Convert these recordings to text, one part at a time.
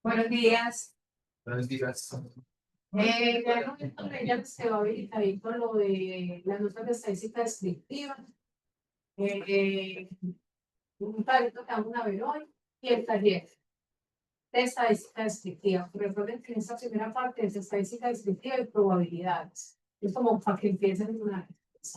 Buenos días. Ya no, ella se va a habilitar ahí con lo de las notas de estadística descriptiva. Un talento que vamos a ver hoy y el taller de estadística descriptiva. Recuerden que en esta primera parte es estadística descriptiva y probabilidades. Es como para que empiecen una vez.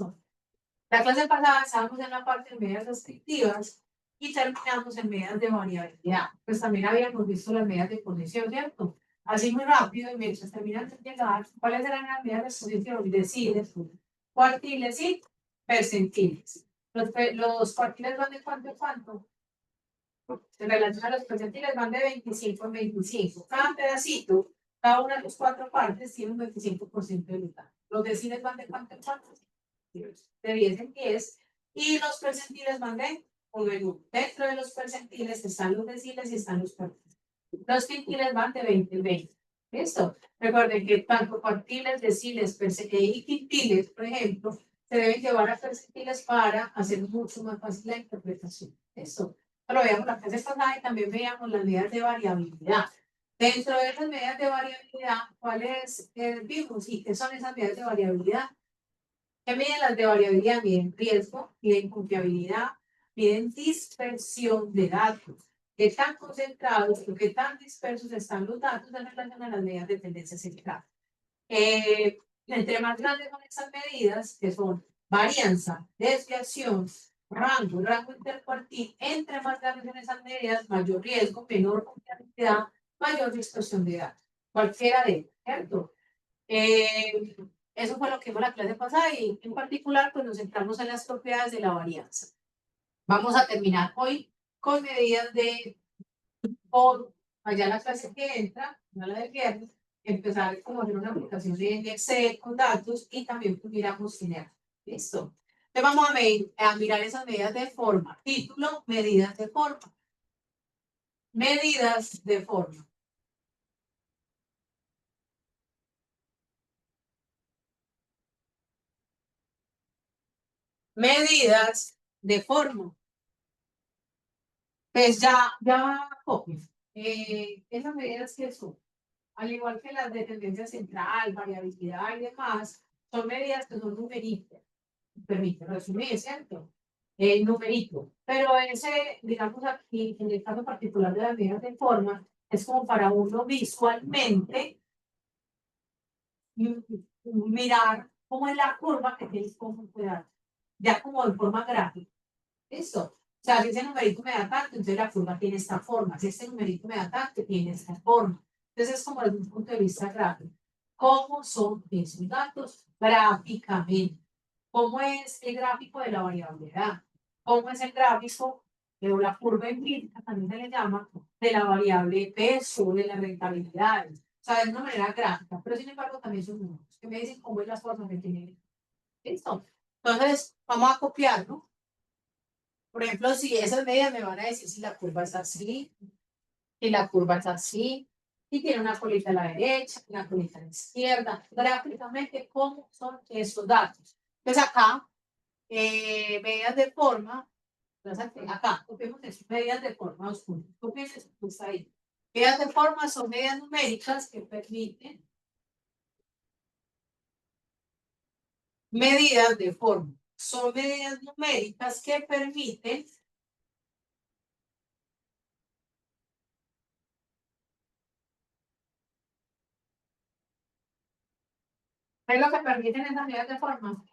La clase pasada estábamos en la parte de medidas descriptivas y terminamos en medidas de variabilidad. Pues también habíamos visto las medidas de posición, ¿cierto? Así muy rápido, y mientras terminan de llegar, ¿cuáles eran las medidas de posición? Deciles, cuartiles y percentiles. Los cuartiles van de cuánto a cuánto. En relación a los percentiles van de 25 en 25. Cada pedacito, cada una de las 4 partes tiene un 25% de glutamato. Los deciles van de cuánto en cuánto, de 10 en 10. Y los percentiles van de 1 en 1. Dentro de los percentiles están los deciles y están los cuartiles. Los quintiles van de 20 en 20. ¿Listo? Recuerden que tanto cuartiles, deciles y quintiles, por ejemplo, se deben llevar a percentiles para hacer mucho más fácil la interpretación. ¿Listo? Lo veíamos la clase pasada y también veíamos las medidas de variabilidad. Dentro de esas medidas de variabilidad, ¿cuáles vimos? ¿Y qué son esas medidas de variabilidad? ¿Qué miden las de variabilidad? Miden riesgo, miden confiabilidad, miden dispersión de datos. ¿Qué tan concentrados o qué tan dispersos están los datos en relación a las medidas de tendencia central? Entre más grandes son esas medidas, que son varianza, desviación, rango intercuartil, entre más grandes son esas medidas, mayor riesgo, menor confiabilidad, mayor dispersión de datos. Cualquiera de ellas, ¿cierto? Eso fue lo que vimos la clase pasada y en particular pues nos centramos en las propiedades de la varianza. Vamos a terminar hoy con medidas de por allá la clase que entra, no la del viernes, empezar como a hacer una aplicación de Excel con datos y también pues, miramos Cinea. ¿Listo? Entonces vamos a mirar esas medidas de forma. Título, medidas de forma. Medidas de forma. Medidas de forma. Pues ya copio. Esas medidas que son, al igual que las de tendencia central, variabilidad y demás, son medidas que son numéricas. Permite resumir, ¿cierto? El numerito. Pero ese, digamos aquí, en el caso particular de las medidas de forma, es como para uno visualmente mirar cómo es la curva que tienes como cuidar, ya como de forma gráfica. ¿Listo? O sea, si ese numerito me da tanto, entonces la curva tiene esta forma. Si este numerito me da tanto, tiene esta forma. Entonces es como desde un punto de vista gráfico. ¿Cómo son esos datos gráficamente? ¿Cómo es el gráfico de la variabilidad? ¿Cómo es el gráfico de la curva empírica, también se le llama, de la variable peso, de la rentabilidad? O sea, de una manera gráfica, pero sin embargo también son números que me dicen cómo es la forma que tiene. ¿Listo? Entonces, vamos a copiarlo. Por ejemplo, si esas medidas me van a decir si la curva es así, y la curva es así, y tiene una colita a la derecha, una colita a la izquierda, gráficamente, ¿cómo son esos datos? Entonces acá, medidas de forma, entonces acá, copiemos eso, medidas de forma oscura, copiemos eso, pues ahí. Medidas de forma son medidas numéricas que permiten medidas de forma. Son medidas numéricas que permiten ¿qué es lo que permiten esas medidas de forma?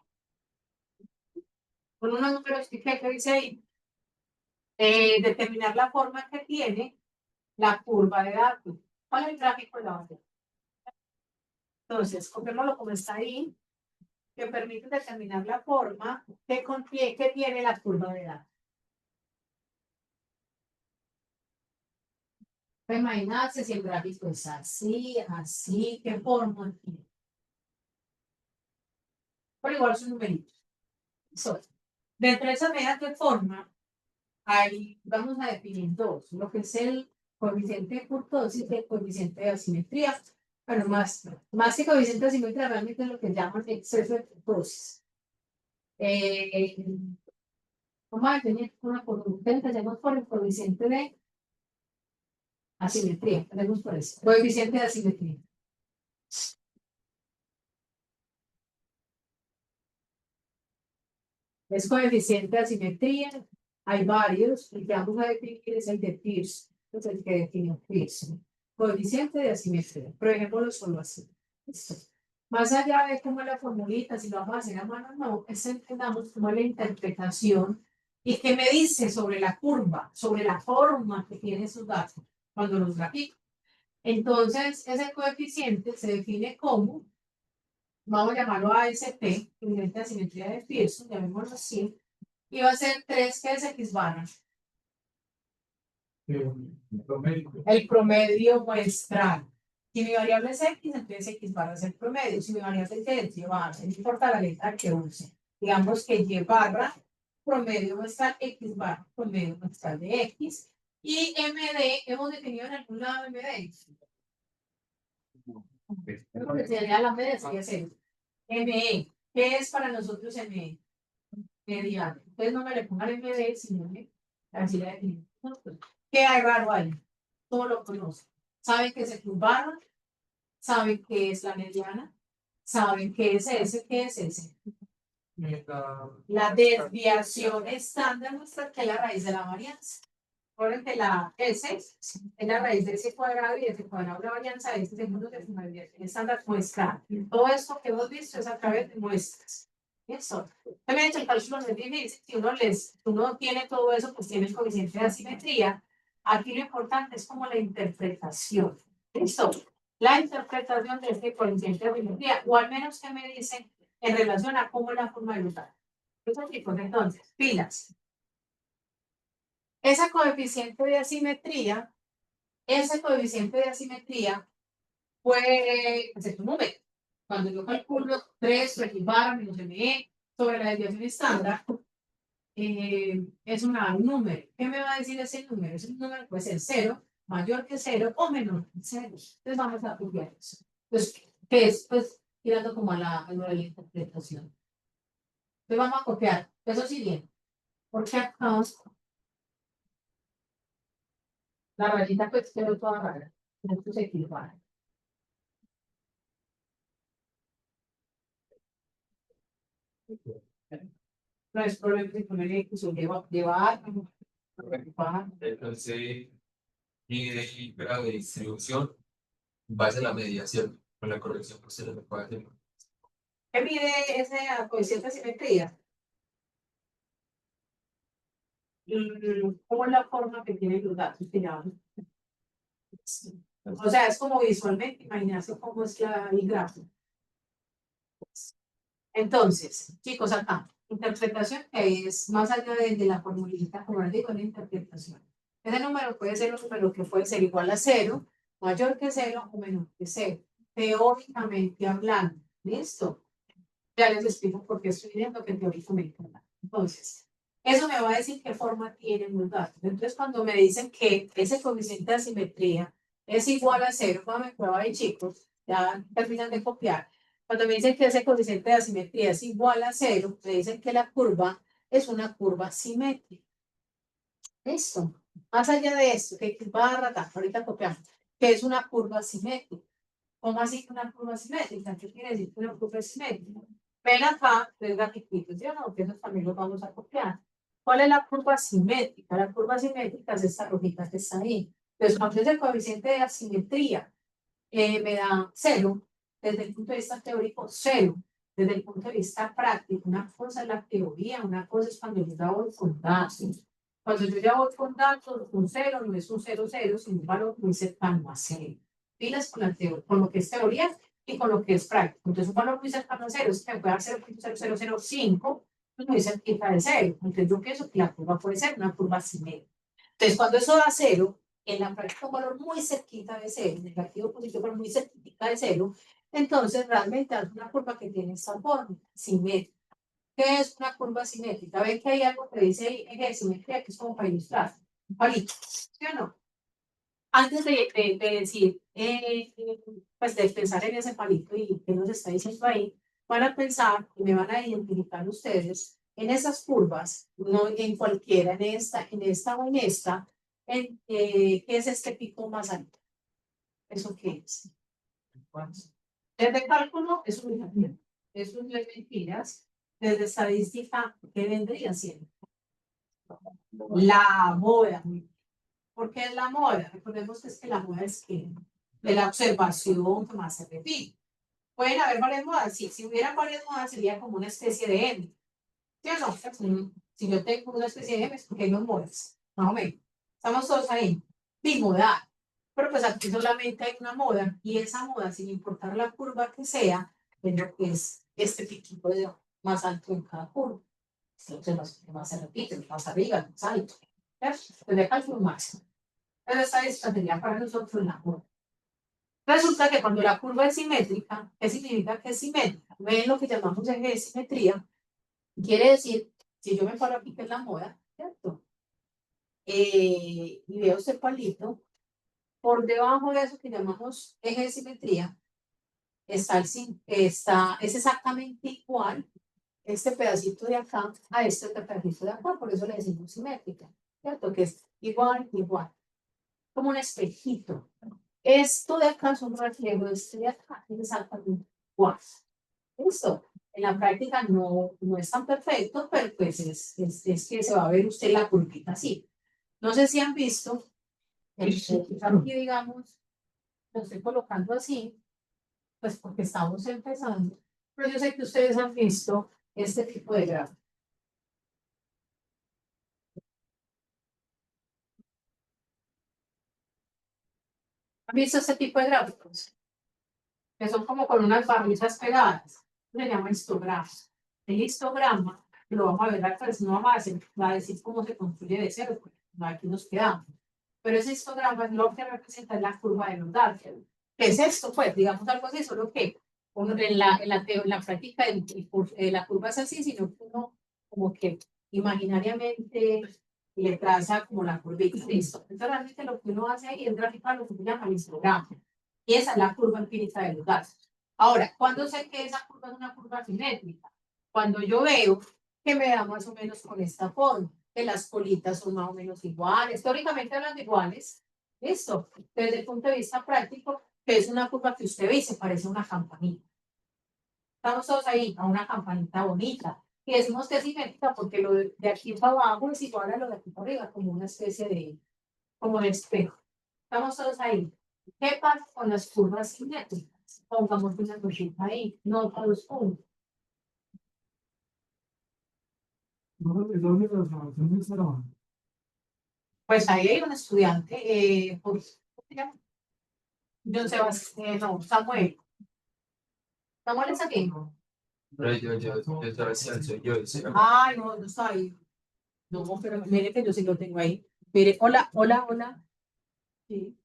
Con unos números que dice ahí, determinar la forma que tiene la curva de datos. ¿Cuál es el gráfico de la base? Entonces, copiémoslo como está ahí, que permite determinar la forma que tiene la curva de datos. Pues imagínate si el gráfico es así, así, ¿qué forma tiene? Por igual son numeritos. Dentro de esas medidas de forma, ahí vamos a definir dos, lo que es el coeficiente de kurtosis y el coeficiente de asimetría. Bueno, más que coeficiente de asimetría, realmente es lo que llaman exceso de kurtosis. Vamos a definir una por un, tenemos por el coeficiente de asimetría, tenemos por eso, coeficiente de asimetría. Es coeficiente de asimetría, hay varios, el que vamos a definir es el de Pearson, es el que define Pearson. Coeficiente de asimetría, por ejemplo, solo así. Listo. Más allá de cómo es la formulita, si lo vamos a hacer a mano, no, es entendamos cómo es la interpretación y qué me dice sobre la curva, sobre la forma que tiene esos datos cuando los grafico. Entonces, ese coeficiente se define como, vamos a llamarlo ASP, coeficiente de asimetría de Pearson, llamémoslo así, y va a ser 3 que es X barra. El promedio muestral. Si mi variable es X, entonces X barra es el promedio. Si mi variable es Y barra, no importa la letra que use. Digamos que Y barra, promedio muestral, X barra, promedio muestral de X. Y MD, hemos definido en algún lado MD. Porque sería la MD, sería 0. ME, ¿qué es para nosotros ME? Mediano. Entonces no me le pongan MD, sino así la definimos. ¿Qué hay raro ahí? Todo lo conocen. ¿Saben qué es el barra? ¿Saben qué es la mediana? ¿Saben qué es ese? ¿Qué es ese? La desviación estándar muestra que es la raíz de la varianza. Recuerden que la S es la raíz de ese cuadrado y ese cuadrado de la varianza es segundo de su desviación estándar muestra. Todo esto que hemos visto es a través de muestras. Eso. También hecho el cálculo no es difícil. Si uno tiene todo eso, pues tiene el coeficiente de asimetría. Aquí lo importante es como la interpretación. ¿Listo? La interpretación de este coeficiente de asimetría, o al menos que me dicen en relación a cómo es la forma de usar. Eso, chicos, entonces, pilas. Ese coeficiente de asimetría puede ser un número. Cuando yo calculo 3 X barra menos ME sobre la desviación estándar, es un número. ¿Qué me va a decir ese número? Ese número puede ser 0, mayor que 0 o menor que 0. Entonces vamos a copiar eso. Pues, ¿qué es? Pues tirando como a la interpretación. Entonces vamos a copiar. Eso sí bien. Porque acá la rayita pues quedó toda rara. Esto se equivale. No es problema de poner X o llevar. Entonces, mide el grado de distribución en base a la mediación con la corrección posterior de cuadro. ¿Qué mide ese coeficiente de simetría? ¿Cómo es la forma que tienen los datos que llaman? O sea, es como visualmente, imaginarse cómo es el gráfico. Entonces, chicos, acá, interpretación es más allá de la formulita, como les digo, la interpretación. Ese número puede ser un número que puede ser igual a 0, mayor que 0 o menor que 0. Teóricamente hablando, ¿listo? Ya les explico por qué estoy diciendo que teóricamente hablando. Entonces, eso me va a decir qué forma tienen los datos. Entonces, cuando me dicen que ese coeficiente de asimetría es igual a 0, cuando me prueba ahí, chicos, ya terminan de copiar. Cuando me dicen que ese coeficiente de asimetría es igual a 0, me dicen que la curva es una curva simétrica. Esto. Más allá de esto, que barra, ahorita copiamos, que es una curva simétrica. ¿Cómo así que una curva simétrica? ¿Qué quiere decir que una curva es simétrica? Ven acá, tres gatitos, ¿sí o no? Que esos también los vamos a copiar. ¿Cuál es la curva simétrica? La curva simétrica es esta rojita que está ahí. Entonces, cuando es el coeficiente de asimetría, me da 0, desde el punto de vista teórico, 0. Desde el punto de vista práctico, una cosa es la teoría, una cosa es cuando yo ya voy con datos. Cuando yo ya voy con datos, un 0 no es un 0, 0, sino un valor muy cercano a 0. Pilas con la teoría, con lo que es teoría y con lo que es práctico. Entonces, un valor muy cercano a 0 es que me puede dar 0.0005, pues muy cerquita de 0. Entonces, yo pienso que la curva puede ser una curva simétrica. Entonces, cuando eso da 0, en la práctica un valor muy cerquita de 0, negativo positivo, pero muy cerquita de 0, entonces realmente es una curva que tiene esta forma, simétrica. ¿Qué es una curva simétrica? Ven que hay algo que dice ahí en simetría, que es como para ilustrar. Un palito, ¿sí o no? Antes de decir, pues de pensar en ese palito y qué nos está diciendo ahí, van a pensar y me van a identificar ustedes en esas curvas, no en cualquiera, en esta o en esta, ¿qué es este pico más alto? ¿Eso qué es? Desde cálculo es un ejemplo. Eso no es mentiras. Desde estadística, ¿qué vendría siendo? La moda. ¿Por qué es la moda? Recordemos que es que la moda es que de la observación que más se repite. Pueden haber varias modas. Sí, si hubiera varias modas sería como una especie de M. ¿Sí o no? Si yo tengo una especie de M es porque hay dos modas. Más o menos. Estamos todos ahí. Bimodal. Pero pues aquí solamente hay una moda y esa moda, sin importar la curva que sea, es lo que es este piquito de más alto en cada curva. Entonces, más se repite, más arriba, más alto. Entonces, de cálculo máximo. Pero esta estrategia para nosotros la curva. Resulta que cuando la curva es simétrica, ¿qué significa que es simétrica? Ven lo que llamamos eje de simetría. Quiere decir, si yo me paro aquí, que es la moda, ¿cierto? Y veo este palito, por debajo de eso que llamamos eje de simetría, es exactamente igual este pedacito de acá a este otro pedacito de acá, por eso le decimos simétrica, ¿cierto? Que es igual, igual, como un espejito. Esto de acá es un reflejo de este de acá, es exactamente igual. ¿Listo? En la práctica no es tan perfecto, pero pues es que se va a ver usted la curvita así. No sé si han visto, aquí digamos, lo estoy colocando así, pues porque estamos empezando, pero yo sé que ustedes han visto este tipo de gráfico. ¿Han visto este tipo de gráficos? Que son como con unas barritas pegadas. Se llama histograma. El histograma, lo vamos a ver acá, no vamos a decir cómo se construye de cero, porque aquí nos quedamos. Pero ese histograma es lo que representa la curva de los datos. ¿Qué es esto? Pues digamos algo así, solo que en la práctica la curva es así, sino que uno como que imaginariamente le traza como la curvita. Listo. Entonces realmente lo que uno hace ahí es graficar lo que se llama el histograma. Y esa es la curva empírica de los datos. Ahora, ¿cuándo sé que esa curva es una curva simétrica? Cuando yo veo que me da más o menos con esta forma, que las colitas son más o menos iguales, teóricamente hablan de iguales, listo. Desde el punto de vista práctico, que es una curva que usted ve y se parece a una campanita. Estamos todos ahí, a una campanita bonita. Y decimos que es simétrica porque lo de aquí para abajo es igual a lo de aquí para arriba, como una especie de, como de espejo. Estamos todos ahí. ¿Qué pasa con las curvas simétricas? Pongamos una cosita ahí, no todos puntos. Pues ahí hay un estudiante, ¿cómo se llama? John Sebastián, no, Samuel. Samuel es aquí. Pero Sebastián soy yo, ¿sí? Ay, no, no está ahí. No, pero mire que yo sí lo tengo ahí. Mire, hola, hola, hola. Sí.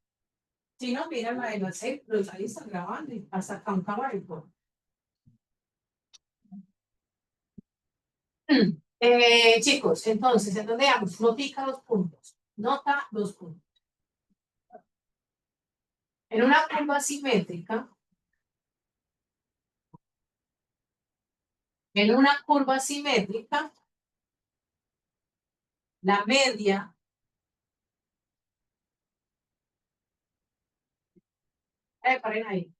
Sí, no, mira, no sé, los ahí están grabando y hasta acá un caballo. Chicos, entonces, ¿en dónde vamos? Notica los puntos. Nota los puntos. En una curva simétrica, la media, paren ahí.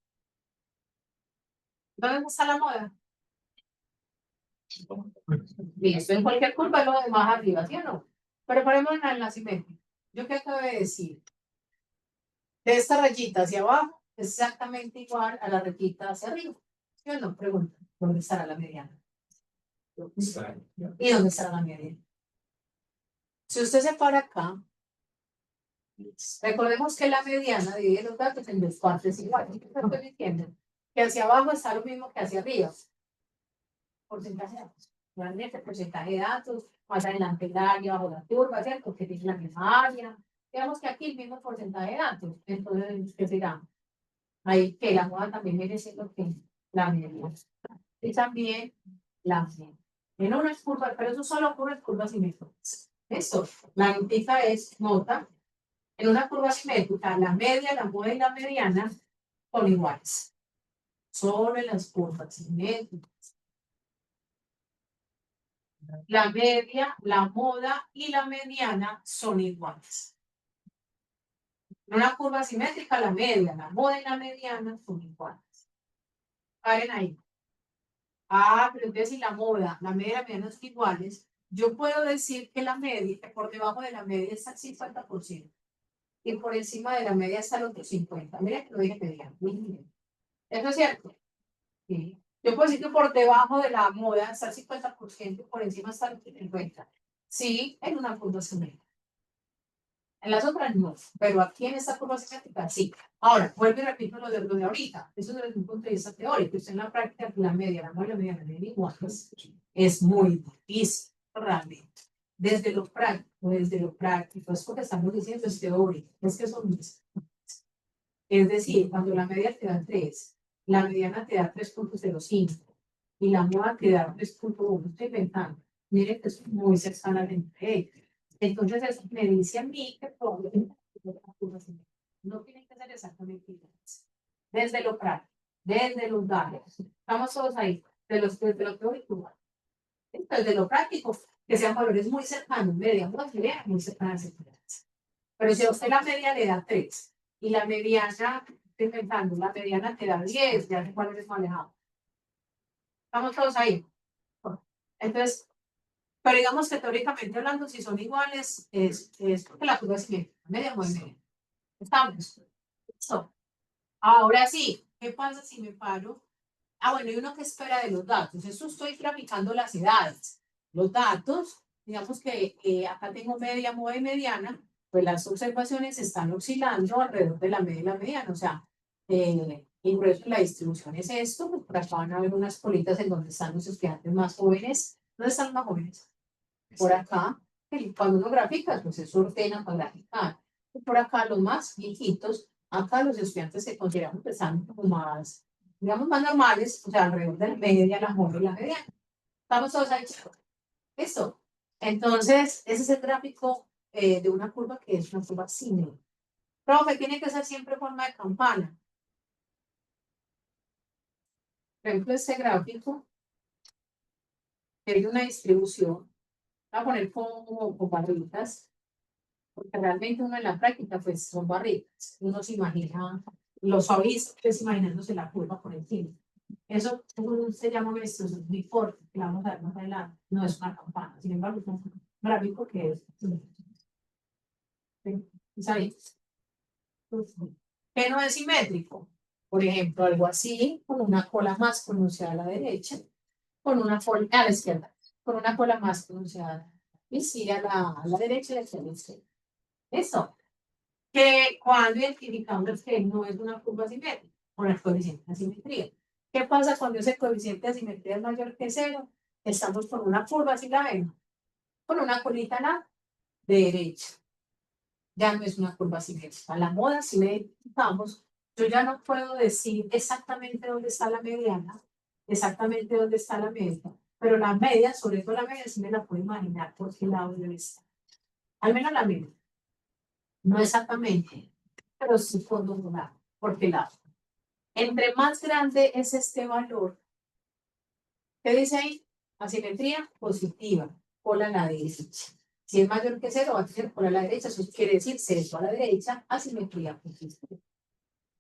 ¿Dónde está la moda? Listo, en cualquier curva es lo de más arriba, ¿sí o no? Pero ponemos en la simétrica. ¿Yo qué acabo de decir? De esta rayita hacia abajo es exactamente igual a la rayita hacia arriba. ¿Sí o no? Pregunta, ¿dónde estará la mediana? ¿Y dónde estará la mediana? Si usted se para acá, recordemos que la mediana divide los datos en dos partes iguales. ¿Qué estoy diciendo? Que hacia abajo está lo mismo que hacia arriba. Porcentaje de datos. Realmente, porcentaje de datos, más adelante el área bajo la curva, ¿cierto? Que tiene la misma área. Digamos que aquí el mismo porcentaje de datos. Entonces, ¿qué será? Ahí que la moda también viene siendo que la media. Y también la media. En una es curva, pero eso solo ocurre en curvas simétricas. Esto, la noticia es nota. En una curva simétrica, la media, la moda y la mediana son iguales. Solo en las curvas simétricas. La media, la moda y la mediana son iguales. En una curva simétrica, la media, la moda y la mediana son iguales. Paren ahí. Ah, pero entonces si la moda, la media y la mediana son iguales, yo puedo decir que la media, que por debajo de la media está el 50%. Y por encima de la media está el otro 50%. Mira que lo dije mediano. ¿Eso es cierto? Sí. Yo puedo decir que por debajo de la moda está el 50%, por encima está el 50%. Sí, en una curva simétrica. En las otras no, pero aquí en esta curva simétrica sí. Ahora, vuelvo y repito lo de ahorita. Eso es desde un punto de vista teórico. Usted en la práctica, la media, la media igual, pues, es muy difícil, realmente. desde lo práctico, es porque estamos diciendo es teórico, es que son mis. Es decir, cuando la media te da 3, la mediana te da 3,05 y la moda te da 3,1, estoy inventando. Miren que es muy cercana entre ellas. Entonces, eso me dice a mí que probablemente no tienen que ser exactamente iguales. Desde lo práctico, desde los datos. Estamos todos ahí, desde lo teórico. Desde lo práctico, que sean valores muy cercanos, media muy cercanas. Pero si a usted la media le da 3 y la mediana, estoy inventando, la mediana te da 10, ya sé cuál es manejado. Estamos todos ahí. Entonces, pero digamos que teóricamente hablando, si son iguales, es porque la curva es simétrica, media muy media. Estamos. Listo. Ahora sí, ¿qué pasa si me paro? Ah, bueno, y uno que espera de los datos. Eso estoy graficando las edades. Los datos, digamos que acá tengo media, moda y mediana, pues las observaciones están oscilando alrededor de la media y la mediana. O sea, y por eso la distribución es esto, pues por acá van a ver unas colitas en donde están los estudiantes más jóvenes. ¿Dónde están los más jóvenes? Por acá, cuando uno grafica, pues eso ordena para graficar. Y por acá los más viejitos, acá los estudiantes se consideran que están como más, digamos, más normales, o sea, alrededor de la media, la moda y la mediana. Estamos todos ahí. Listo. Entonces, ese es el gráfico de una curva que es una curva simple. Profe, tiene que ser siempre forma de campana. Por ejemplo, este gráfico tiene una distribución. Voy a poner como barritas, porque realmente uno en la práctica, pues son barritas. Uno se imagina, los suaviza, pues imaginándose la curva por encima. Eso se llama esto, es un biforme, que la vamos a ver más adelante. No es una campana, sin embargo, es un gráfico que es. ¿Sabes? Que no es simétrico. Por ejemplo, algo así, con una cola más pronunciada a la derecha, con una cola a la izquierda, con una cola más pronunciada y sí a la derecha y hacia la izquierda. Eso. Que cuando identificamos que no es una curva simétrica, por el coeficiente de asimetría. ¿Qué pasa cuando ese coeficiente de asimetría es mayor que 0? Estamos con una curva, así la ven, con una colita a la derecha. Ya no es una curva simétrica. A la moda, si le identificamos, yo ya no puedo decir exactamente dónde está la mediana, exactamente dónde está la media, pero la media, sobre todo la media, sí me la puedo imaginar por qué lado debe estar. Al menos la media. No exactamente, pero sí por dónde lado, por qué lado. Entre más grande es este valor, ¿qué dice ahí? Asimetría positiva, cola a la derecha. Si es mayor que 0, va a ser cola a la derecha, eso quiere decir centro a la derecha, asimetría positiva.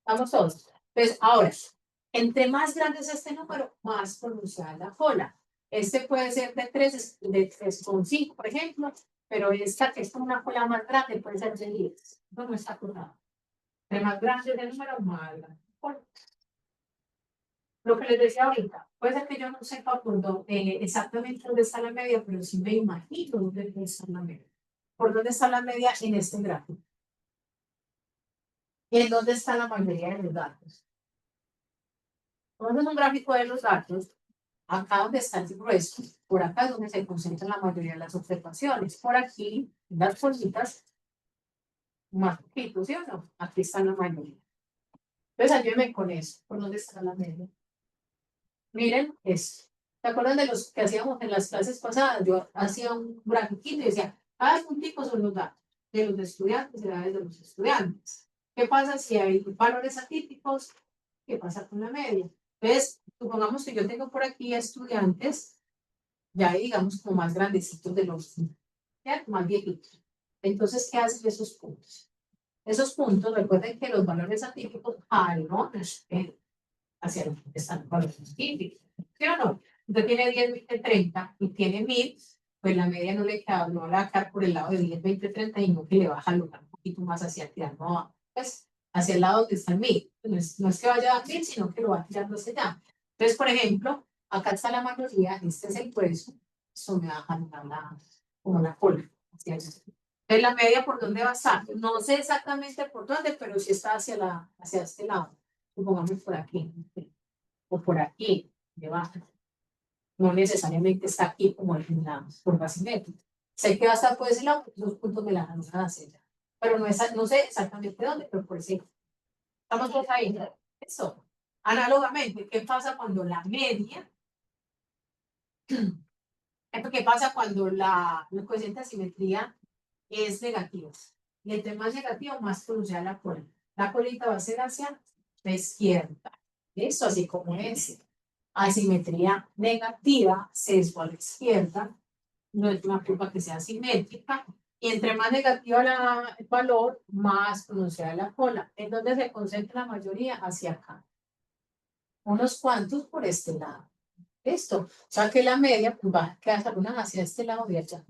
Vamos todos. Entonces, ahora, entre más grande es este número, más pronunciada la cola. Este puede ser de 3,5, por ejemplo, pero esta que es como una cola más grande puede ser de 10. No está acordado. Entre más grande es el número, más grande. Lo que les decía ahorita, puede ser que yo no sepa exactamente dónde está la media, pero sí me imagino dónde está la media. ¿Por dónde está la media en este gráfico? ¿Y en dónde está la mayoría de los datos? Cuando es un gráfico de los datos, acá donde está el grueso, por acá es donde se concentran la mayoría de las observaciones. Por aquí, las cositas, más poquito, ¿sí o no? Aquí está la mayoría. Entonces, ayúdenme con eso. ¿Por dónde está la media? Miren esto. ¿Se acuerdan de los que hacíamos en las clases pasadas? Yo hacía un grafiquito y decía, cada puntico son los datos de los estudiantes, de edades de los estudiantes. ¿Qué pasa si hay valores atípicos? ¿Qué pasa con la media? Entonces, supongamos que yo tengo por aquí estudiantes, ya digamos como más grandecitos de los, ya más viejitos. Entonces, ¿qué hacen esos puntos? Esos puntos, recuerden que los valores atípicos, no, hacia lo que están los valores atípicos. ¿Sí o no? Usted tiene 10, 20, 30 y tiene 1000, pues la media no le queda, no va a quedar por el lado de 10, 20, 30, y no que le baja un poquito más hacia tirando, pues, hacia el lado donde está el 1000. No es que vaya a 1000, sino que lo va tirando hacia allá. Entonces, por ejemplo, acá está la mayoría, este es el grueso, eso me baja como una cola. Entonces, la media, ¿por dónde va a estar? No sé exactamente por dónde, pero sí está hacia este lado. Supongamos por aquí, o por aquí, debajo. No necesariamente está aquí como en la curva simétrica. Sé que va a estar por ese lado, porque esos puntos me la van a hacer ya. Pero no sé exactamente dónde, pero por ese. Estamos todos ahí. Eso. Análogamente, ¿qué pasa cuando la media? ¿Qué pasa cuando el coeficiente de asimetría es negativo? Y entre más negativo, más pronunciada la cola. La colita va a ser hacia la izquierda. Eso, así como es. Asimetría negativa, sesgo a la izquierda. No es una curva que sea simétrica. Y entre más negativa el valor, más pronunciada la cola. ¿En dónde se concentra la mayoría? Hacia acá. Unos cuantos por este lado. Esto. O sea que la media pues, va a quedar algunas hacia este lado y allá.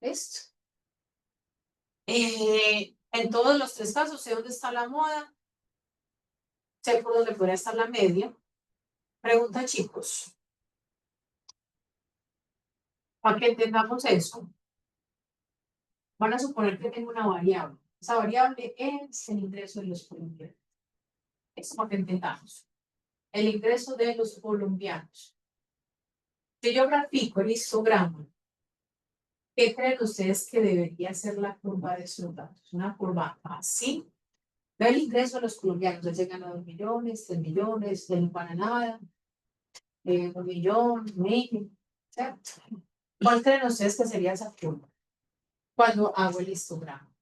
Esto. En todos los tres casos, sé dónde está la moda, sé por dónde podría estar la media. Pregunta, chicos, para que entendamos eso, van a suponer que tengo una variable. Esa variable es el ingreso de los colombianos. Eso para que entendamos. El ingreso de los colombianos. Si yo grafico el histograma, ¿qué creen ustedes que debería ser la curva de esos datos? Una curva así. Ve el ingreso de los colombianos. Ya llegan a 2 millones, 3 millones, ya no van a nada. 1 millón, 1000, ¿cierto? ¿Cuál creen ustedes que sería esa curva? Cuando hago el histograma.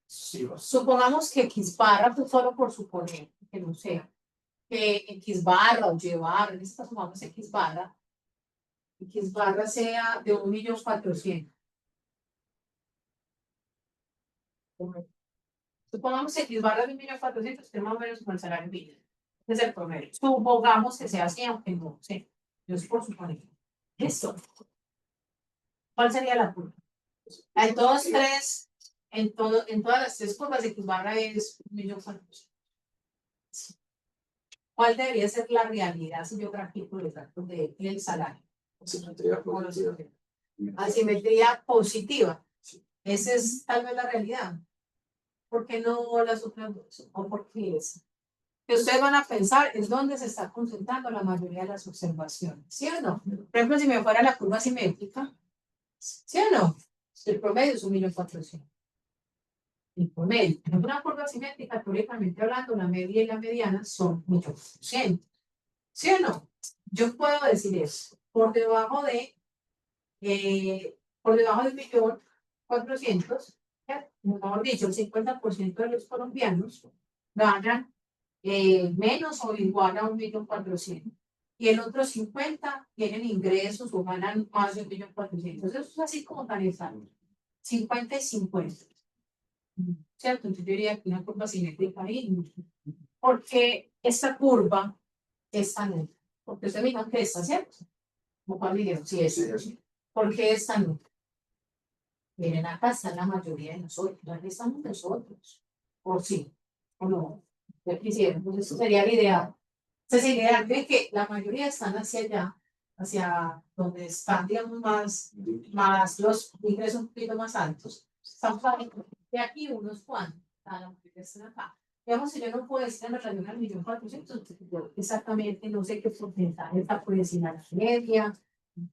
Sí, supongamos que X barra, pues solo por suponer, que no sea, que X barra o Y barra, en este caso supongamos X barra sea de 1.400.000. Supongamos que X barra de 1.400.000, que más o menos con el salario mínimo. Ese es el promedio. Supongamos que sea así, aunque no sé. Yo es por suponer. Esto. ¿Cuál sería la curva? En todos tres, en todas las tres curvas, X barra es 1.400.000. ¿Cuál debería ser la realidad si yo grafico los datos del salario? Asimetría positiva. Asimetría positiva. Esa es tal vez la realidad. ¿Por qué no las otras dos? ¿O por qué es? Que ustedes van a pensar es donde se está concentrando la mayoría de las observaciones. ¿Sí o no? Por ejemplo, si me fuera la curva simétrica, ¿sí o no? El promedio es 1.400.000. El promedio. En una curva simétrica, teóricamente hablando, la media y la mediana son 1.400.000. ¿Sí o no? Yo puedo decir eso. Por debajo de 1.400.000, mejor dicho, el 50% de los colombianos ganan menos o igual a 1.400.000. Y el otro 50 tienen ingresos o ganan más de 1.400.000. Eso es así como tan exacto. 50 y 50. ¿Cierto? Entonces yo diría que una curva simétrica ahí. Porque esta curva es tan alta. Porque ustedes miran que está, ¿cierto? Como cuando dijeron, sí, es. ¿Por qué es tan alta? Miren, acá está la mayoría de nosotros. ¿Dónde estamos nosotros? ¿O sí? ¿O no? ¿Qué quisieron? Entonces, eso sería el ideal. Entonces, el ideal de que la mayoría están hacia allá, hacia donde están, digamos, más los ingresos un poquito más altos. Estamos hablando de aquí unos cuantos. La mayoría están acá. Digamos, si yo no puedo decir en relación al 1.400.000, yo exactamente no sé qué porcentaje está por encima de la media.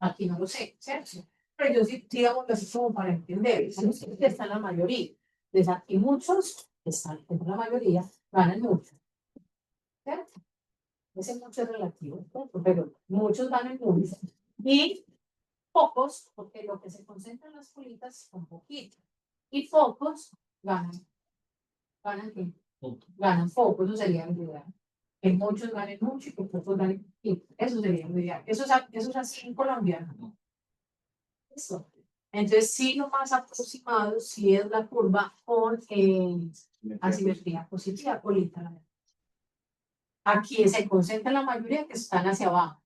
Aquí no lo sé, ¿cierto? Pero yo sí, digamos, así como para entender, está la mayoría. Entonces aquí muchos, están, la mayoría, ganan mucho. ¿Cierto? Ese mucho es relativo, ¿cierto? Pero muchos ganan mucho. Y pocos, porque lo que se concentra en las colitas son poquitos. Y pocos ganan. ¿Ganan qué? Ganan poco, eso sería el ideal. Que muchos ganen mucho y que pocos ganen poquito. Eso sería el ideal. Eso es así en Colombia, ¿no? Eso. Entonces, sí, lo más aproximado, sí es la curva con asimetría positiva, colita. Aquí se concentra la mayoría que están hacia abajo,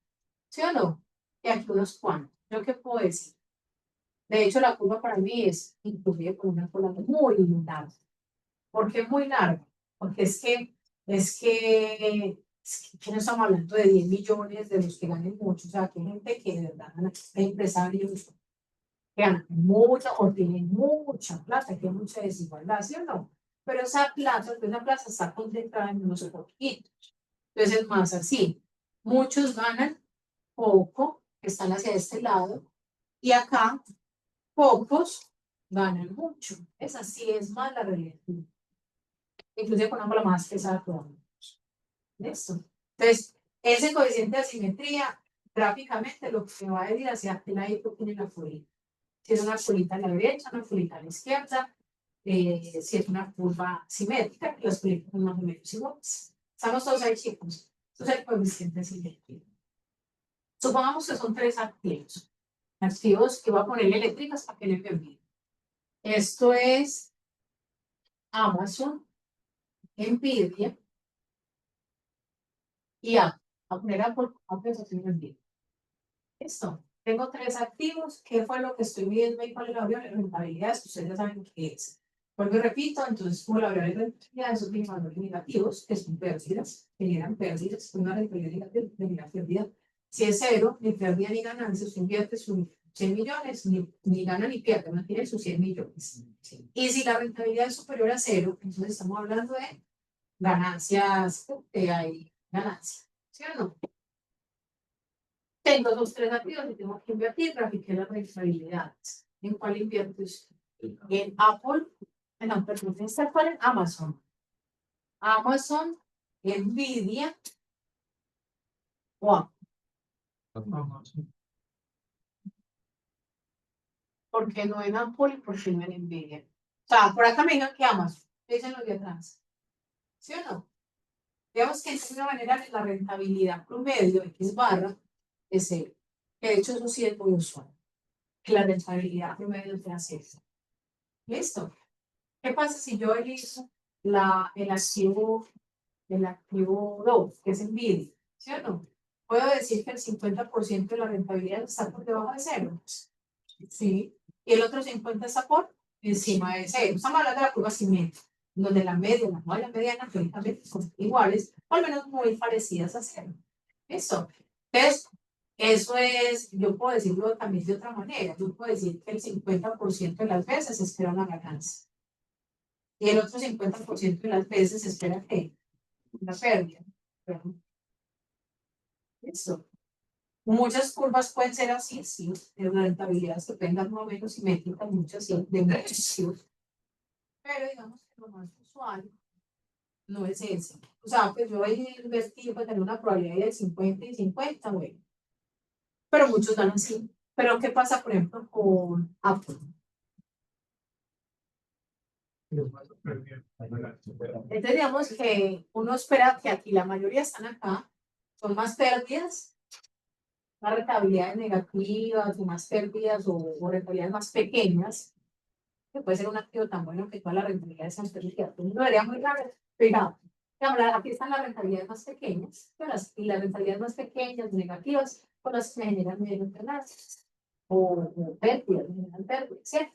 ¿sí o no? Y aquí unos cuantos. ¿Yo qué puedo decir? De hecho, la curva para mí es inclusive con una cola muy larga. ¿Por qué muy larga? Porque que no estamos hablando de 10 millones de los que ganen mucho, o sea, que hay gente que de verdad hay empresarios que ganan mucha o tienen mucha plata, que hay mucha desigualdad, ¿sí o no? Pero esa plaza está concentrada en unos poquitos. Entonces es más así. Muchos ganan poco, que están hacia este lado, y acá pocos ganan mucho. Esa sí es más la realidad. Inclusive ponemos la más pesada todavía. ¿Listo? Entonces, ese coeficiente de asimetría, gráficamente lo que va a decir hacia qué lado tiene la curva. Si es una curvita a la derecha, una curvita a la izquierda, si es una curva simétrica, que las curvas son más o menos iguales. Estamos todos ahí, chicos. Entonces, el coeficiente de asimetría. Supongamos que son tres activos. Activos que voy a poner eléctricas para que le vean bien. Esto es Amazon, Nvidia y Apple. A poner Apple así me bien. Listo. Tengo tres activos. ¿Qué fue lo que estoy viendo y cuál es la rentabilidad? Ustedes ya saben qué es. Vuelvo y repito, entonces, como la variable de rentabilidad, esos mismos valores negativos, que son pérdidas, generan pérdidas, una rentabilidad negativa genera pérdida. Si es cero, ni pérdida ni ganancia, usted invierte sus 100 millones, ni gana ni pierde, mantiene sus 100 millones. Y si la rentabilidad es superior a cero, entonces estamos hablando de ganancias, hay ganancia. ¿Sí o no? Tengo dos, tres activos y tengo que invertir, grafiqué las rentabilidades. ¿En cuál invierto usted? En Apple, no, perdón, ¿está cuál? En Amazon. Amazon, Nvidia o Apple. ¿Por qué no en Apple y por qué no en Nvidia? O sea, por acá me digan que Amazon, dicen los de atrás. ¿Sí o no? Digamos que de alguna manera la rentabilidad promedio X barra es cero. Que de hecho eso sí es muy usual. Que la rentabilidad promedio sea cero. ¿Listo? ¿Qué pasa si yo elijo el activo 2, que es Nvidia? ¿Sí o no? Puedo decir que el 50% de la rentabilidad está por debajo de cero. Sí. Y el otro 50% está por encima de cero. Estamos hablando de la curva simétrica, donde la media, la y la mediana teóricamente son iguales, o al menos muy parecidas a cero. ¿Listo? Entonces, eso es, yo puedo decirlo también de otra manera. Yo puedo decir que el 50% de las veces se espera una ganancia. Y el otro 50% de las veces se espera que una pérdida. Eso. Muchas curvas pueden ser así, sí, de rentabilidades que tengan más o menos simétricas, muchas sí, de muchos. Pero digamos que lo más usual no es ese. O sea, pues yo voy a invertir para tener una probabilidad de 50 y 50, bueno. Pero muchos dan así. Pero ¿qué pasa, por ejemplo, con Apple? Entonces, digamos que uno espera que aquí la mayoría están acá, son más pérdidas, más rentabilidades negativas, o más pérdidas o rentabilidades más pequeñas, que puede ser un activo tan bueno que toda la rentabilidad es pérdidas. No debería muy raro. Fíjate, aquí están las rentabilidades más pequeñas, y las rentabilidades más pequeñas, negativas, con las que se generan menos ganancias o pérdidas, generan pérdidas, ¿cierto?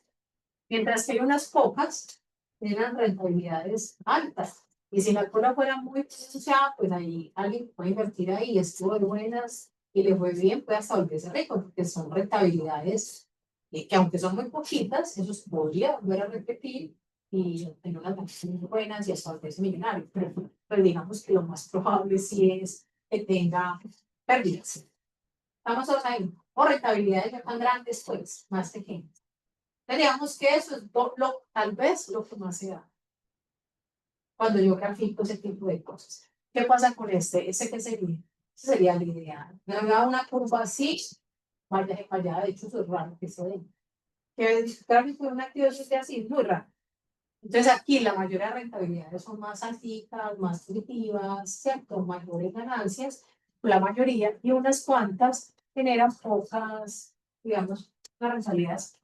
Mientras que hay unas pocas generan rentabilidades altas. Y si la cola fuera muy pronunciada, pues ahí alguien puede invertir ahí, estuvo de buenas y le fue bien, puede hasta volverse rico, porque son rentabilidades que aunque son muy poquitas, eso se podría volver a repetir y tener unas ganancias muy buenas y hasta volverse millonario. Pero digamos que lo más probable sí es que tenga pérdidas. Estamos todos ahí. O rentabilidades ya tan grandes, pues, más pequeñas. Digamos que eso es tal vez lo que más se da cuando yo grafico ese tipo de cosas. ¿Qué pasa con este? ¿Ese qué sería? Ese sería el ideal. Me haga una curva así, vaya para allá, de hecho eso es raro que se dé. Que el gráfico de un activo esté así, es muy raro. Entonces aquí la mayoría de rentabilidades son más altas, más positivas, ¿cierto? Mayores ganancias, la mayoría, y unas cuantas generan pocas, digamos, las rentabilidades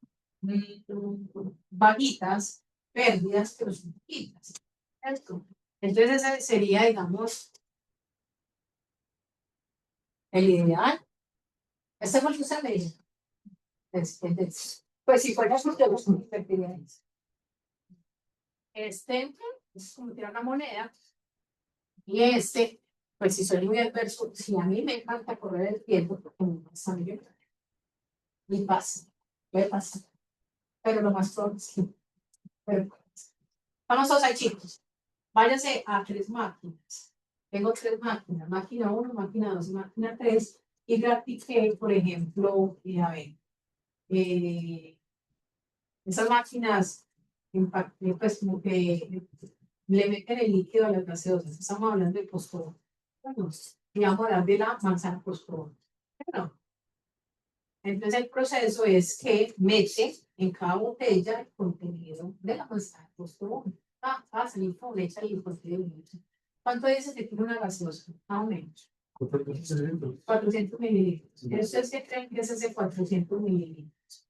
bajitas, pérdidas, pero son poquitas. ¿Cierto? Entonces ese sería, digamos, el ideal. Este fue el que usted me dijo. Pues si fuera porque los invertiría en eso. Este es como tirar una moneda. Y este, pues si soy muy adverso, si a mí me encanta correr el tiempo, porque me pasa millonario. Y pasa, puede pasar. Pero lo más probable es que. Pero, vamos todos ahí, chicos. Váyase a tres máquinas. Tengo tres máquinas, máquina 1, máquina 2 y máquina 3. Y grafiqué, por ejemplo, a ver, Esas máquinas, pues como que le meten el líquido a las gaseosas. Estamos hablando de postpro. Bueno, y vamos a hablar de la manzana postpro. Bueno, entonces el proceso es que mete en cada botella el contenido de la manzana postpro. Salir con leche y contenido de leche. ¿Cuánto dice que tiene una gaseosa? Más o menos. 400 mililitros. ¿Ustedes qué creen que es ese 400 mililitros?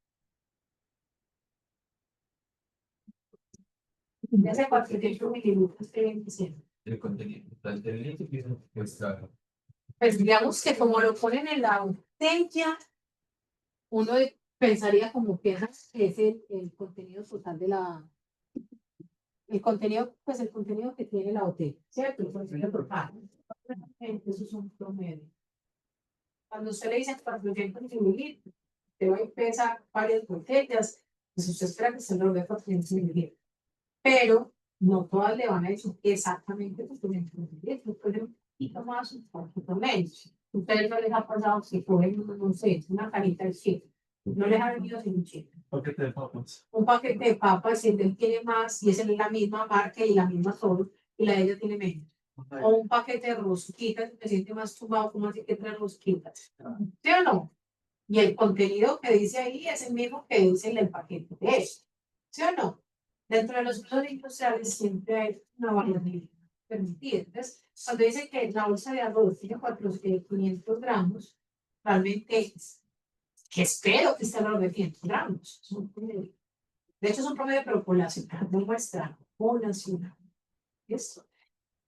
Ese 400 mililitros, ¿qué viene siendo? El contenido total del líquido que está. Pues digamos que como lo ponen en la botella, uno pensaría como que es el contenido total de la, el contenido, pues el contenido que tiene la botella, ¿cierto? El contenido total. Eso es un promedio. Cuando usted le dice 400 mililitros, te va a pesar varias botellas, pues usted espera que se lo vea 400 mililitros. Pero no todas le van a decir exactamente 400 mililitros, puede un poquito más, un poquito menos. Ustedes no les ha pasado si cogen, no sé, una carita de chile. No les ha venido sin un chile. Paquete de papas. Un paquete de papas, si él tiene más, y esa es la misma marca y la misma todo, y la de ella tiene menos. O un paquete de rosquitas, se siente más tumbado, como así que trae rosquitas. ¿Sí o no? Y el contenido que dice ahí es el mismo que dice en el paquete de eso. ¿Sí o no? Dentro de los usos industriales siempre hay una variabilidad permitida. Entonces, cuando dice que la bolsa de arroz tiene 500 gramos, realmente es que espero que esté alrededor de 500 gramos. Es un promedio. De hecho, es un promedio, pero poblacional, no muestra poblacional. ¿Listo?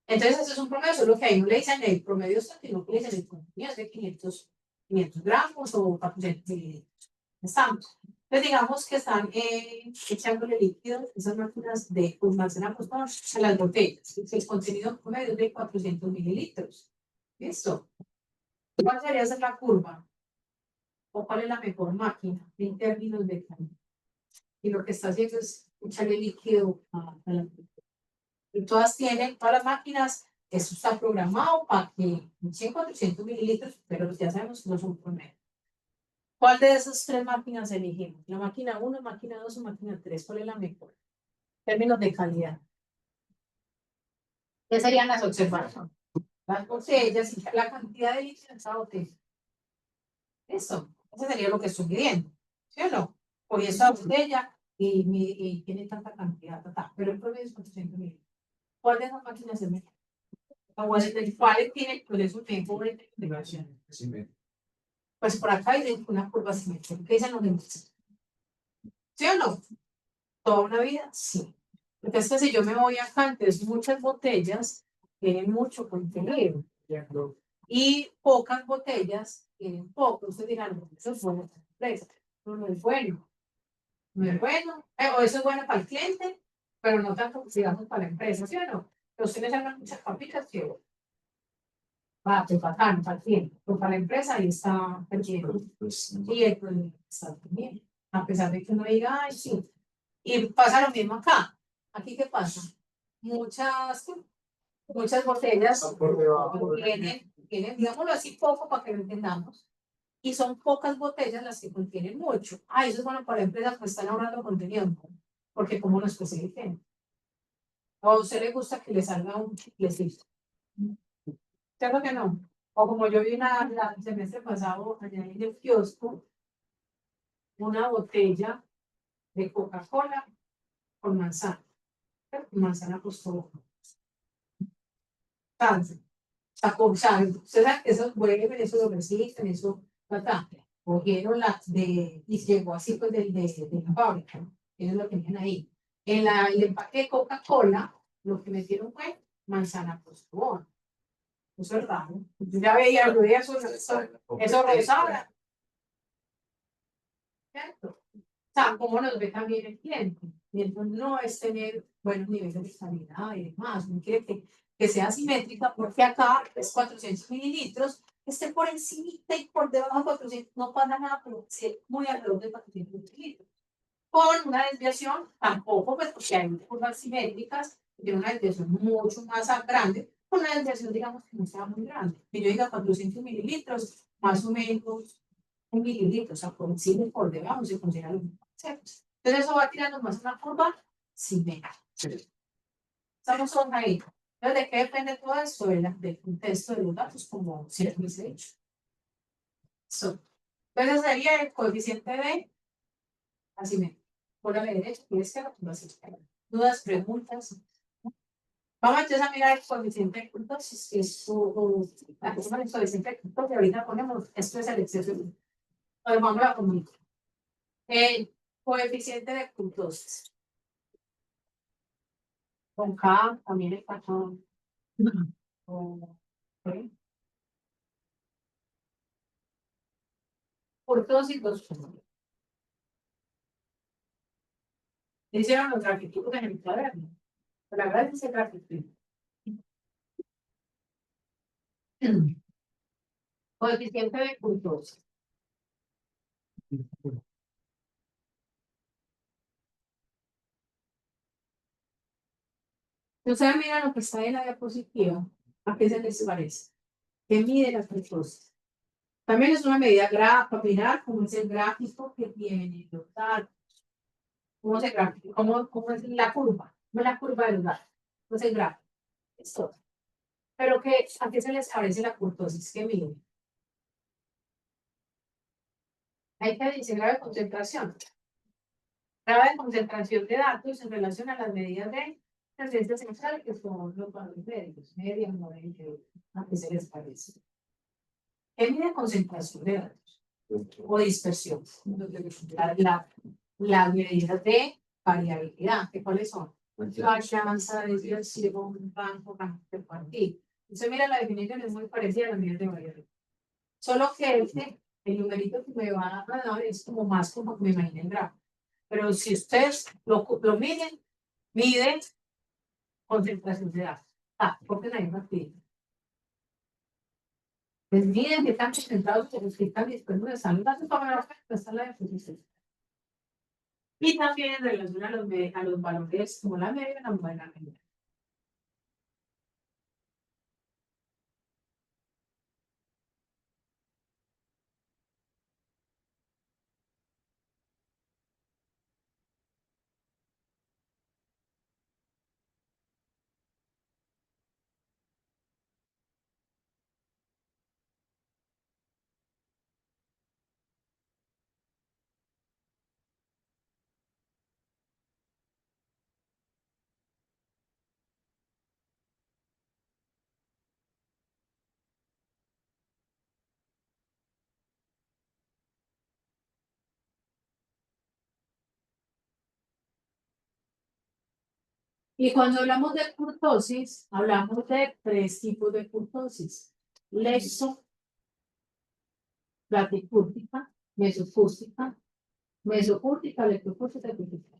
Entonces, eso es un promedio, solo que ahí no le dicen el promedio, sino que le dicen el contenido es de 500 gramos o 400 mililitros. Estamos. Entonces, digamos que están echándole líquido esas máquinas de almacenamiento a las botellas. El contenido promedio es de 400 mililitros. ¿Listo? ¿Cuál sería esa la curva? ¿O cuál es la mejor máquina en términos de calidad? Y lo que está haciendo es echarle líquido a la botella. Y todas las máquinas, eso está programado para que 100, 400 mililitros, pero ya sabemos que no son promedio. ¿Cuál de esas tres máquinas elegimos? ¿La máquina 1, máquina 2 o máquina 3? ¿Cuál es la mejor? En términos de calidad. ¿Qué serían las observaciones? Las botellas y la cantidad de líquido en esa botella. Eso sería lo que estoy midiendo. ¿Sí o no? Por esa botella y tiene tanta cantidad, pero el promedio es 400 mililitros. ¿Cuál de esas máquinas es mejor? ¿Cuáles tienen por eso mejor integración? Pues por acá hay una curva simétrica. ¿Qué dicen los demás? ¿Sí o no? ¿Toda una vida? Sí. Porque es que si yo me voy acá, entonces muchas botellas tienen mucho contenido. Y pocas botellas tienen poco. Ustedes dirán, no, eso es bueno para la empresa. No, no es bueno. No es bueno. O eso es bueno para el cliente, pero no tanto, digamos, para la empresa. ¿Sí o no? Pero ustedes hablan muchas papitas que pues bacán, para el cliente. Pero para la empresa ahí está perdiendo. Y el problema está también. A pesar de que uno diga, ay, sí. Y pasa lo mismo acá. ¿Aquí qué pasa? Muchas botellas tienen, digámoslo así, poco para que lo entendamos. Y son pocas botellas las que contienen mucho. Ah, eso es bueno para empresas que están ahorrando contenido. Porque como lo especifiquen. O a usted le gusta que le salga un chiclecito. ¿Cierto que no? O como yo vi el semestre pasado allá en el kiosco, una botella de Coca-Cola con manzana. Manzana costó tanto. Usted sabe que esos vuelven, eso lo resisten, eso, cogieron las de, y llegó así pues de la fábrica, ¿no? Ellos lo tenían ahí. En el empaque de Coca-Cola, lo que metieron fue manzana postobón. Eso es raro. Yo ya veía, eso rezaba, ¿cierto? O sea, cómo nos ve también el cliente. Y entonces no es tener buenos niveles de calidad y demás, no quiere que sea simétrica, porque acá es 400 mililitros, esté por encima y por debajo de 400, no pasa nada, pero sí muy alrededor de 400 mililitros. Con una desviación, tampoco, pues porque hay curvas simétricas, de una desviación mucho más grande, con una desviación, digamos, que no sea muy grande. Que yo diga 400 mililitros, más o menos un mililitro, o sea, por encima y por debajo se considera lo mismo. Entonces eso va tirando más una curva simétrica. Estamos todos ahí. Entonces, ¿de qué depende todo esto? Del contexto de los datos, como siempre se ha dicho. Entonces sería el coeficiente de asimétrico. Por la derecha, por la izquierda, por la izquierda. Dudas, preguntas. Vamos entonces a mirar el coeficiente de curtosis, que es la cosa del coeficiente de curtosis. Ahorita ponemos, esto es el exceso. Vamos a poner el coeficiente de curtosis. Con K también está con. Curtosis 2. Hicieron los grafiquitos en el cuaderno. La verdad es ese gráfico. Coeficiente de curtosis. Ustedes miran lo que está en la diapositiva. ¿A qué se les parece? ¿Qué mide la curtosis? También es una medida gráfica, mirar cómo es el gráfico que tiene los datos. ¿Cómo es el gráfico? ¿Cómo es la curva? No es la curva de los datos. ¿Cómo es el gráfico? Esto. Pero ¿a qué se les parece la curtosis? ¿Qué mide? Hay que dice grado de concentración. Grado de concentración de datos en relación a las medidas de tendencia central, que son los valores médicos, media, modelo, ¿a qué se les parece? ¿Qué mide concentración de datos? O dispersión. Las medidas de variabilidad, ¿que cuáles son? Varianza, desviación, rango, de partir. Entonces, mira, la definición es muy parecida a las medidas de variabilidad. Solo que el numerito que me va a dar es como más como que me imagino el gráfico. Pero si ustedes lo miden concentración de datos. Porque no hay más piden. Pues miden que están concentrados, pero que están dispersos de salud. Datos para la definición. Y también en relación a los valores como la media y la buena media. Y cuando hablamos de curtosis, hablamos de 3 tipos de curtosis. Lexo, platicúrtica, mesocústica, mesocúrtica, lectocúrtica y platicúrtica.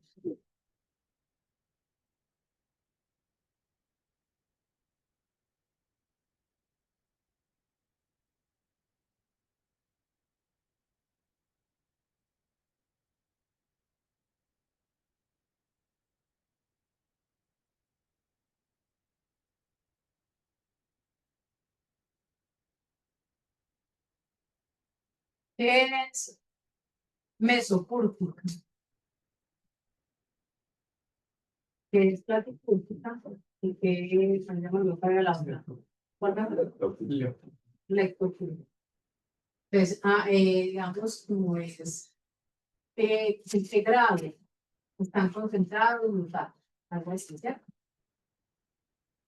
¿Qué es mesocúrtica? ¿Qué es platicúrtica? ¿Y qué es, llamarlo para la otra? Lectocúrtica. Entonces, digamos, como es integrable, están concentrados en los datos, algo así, ¿cierto?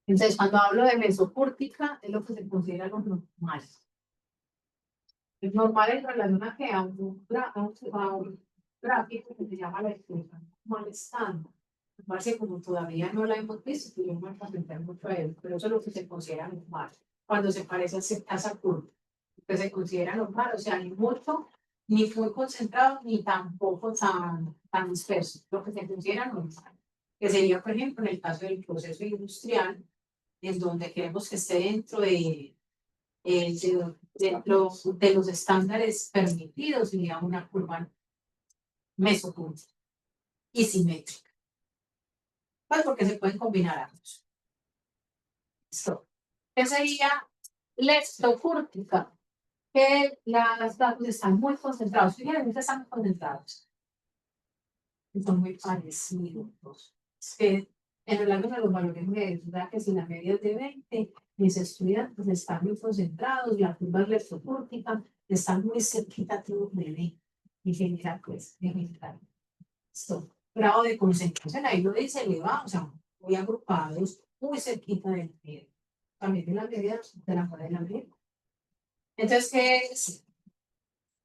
Entonces, cuando hablo de mesocúrtica, es lo que se considera lo normal. Es normal en relación a que a un gráfico que se llama la expresión normal estándar. Parece como todavía no la hemos visto, y yo me voy a enfrentar mucho a él, pero eso es lo que se considera normal, cuando se parece a esa curva, que se considera normal, o sea, ni mucho, ni muy concentrado, ni tampoco tan disperso, lo que se considera normal, que sería, por ejemplo, en el caso del proceso industrial, en donde queremos que esté dentro de los estándares permitidos, sería una curva mesocúrtica y simétrica. Pues porque se pueden combinar ambos. Listo. ¿Qué sería leptocúrtica? Que los datos están muy concentrados. Fíjense, están muy concentrados. que son muy parecidos. Es que en relación a los valores medios, ¿verdad? Que si la media es de 20, mis estudiantes están muy concentrados, la curva leptocúrtica están muy cerquita todos de 20. En general, pues, en general. Esto, grado de concentración, ahí lo dice elevado, o sea, muy agrupados, muy cerquita del medio. También de la media, de la de la media. Entonces, ¿qué es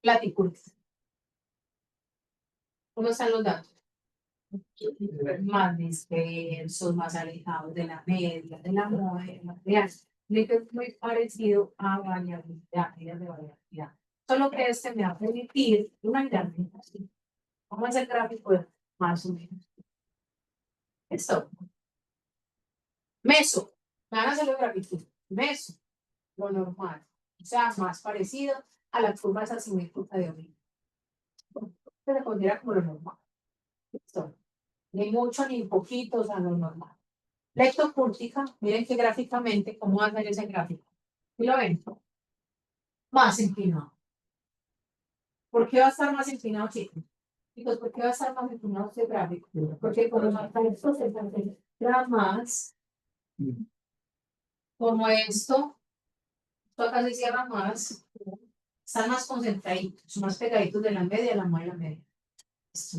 platicúrtica? ¿Cómo están los datos? Más dispersos, más alejados de la media, de la modernidad. Es muy parecido a variabilidad, áreas de variabilidad. Solo que este me va a permitir una interpretación. ¿Cómo es el gráfico? Más o menos. Esto. Meso. Me van a hacer el gráfico. Meso. Lo normal. O sea, más parecido a las curvas asimétricas de Ovid. Se le pondría como lo normal. Esto. Ni mucho ni poquito, o sea, lo normal. Lectocúrtica, miren que gráficamente, ¿cómo va a ser ese gráfico? ¿Y lo ven? Más inclinado. ¿Por qué va a estar más inclinado, chicos? Chicos, ¿por qué va a estar más inclinado este gráfico? Porque por lo más esto se concentra más, como esto acá se cierra más, están más concentraditos, más pegaditos de la media, la más la media. Esto.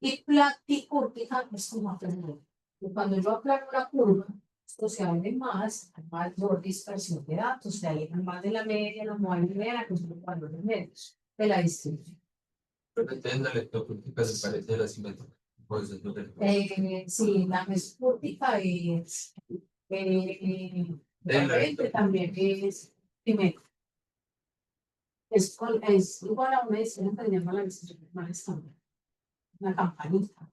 Y platicúrtica es como aprender. Cuando yo aplano la curva, esto se abre más, hay mayor dispersión de datos, se alejan más de la media, la media, que son los valores medios de la distribución. Realmente en la lectocúrtica se parece a la simétrica. Pues es lo que Sí, la mesúrtica es, realmente también es simétrica. Es igual a una disciplina que se llama la disciplina estándar, una campanita.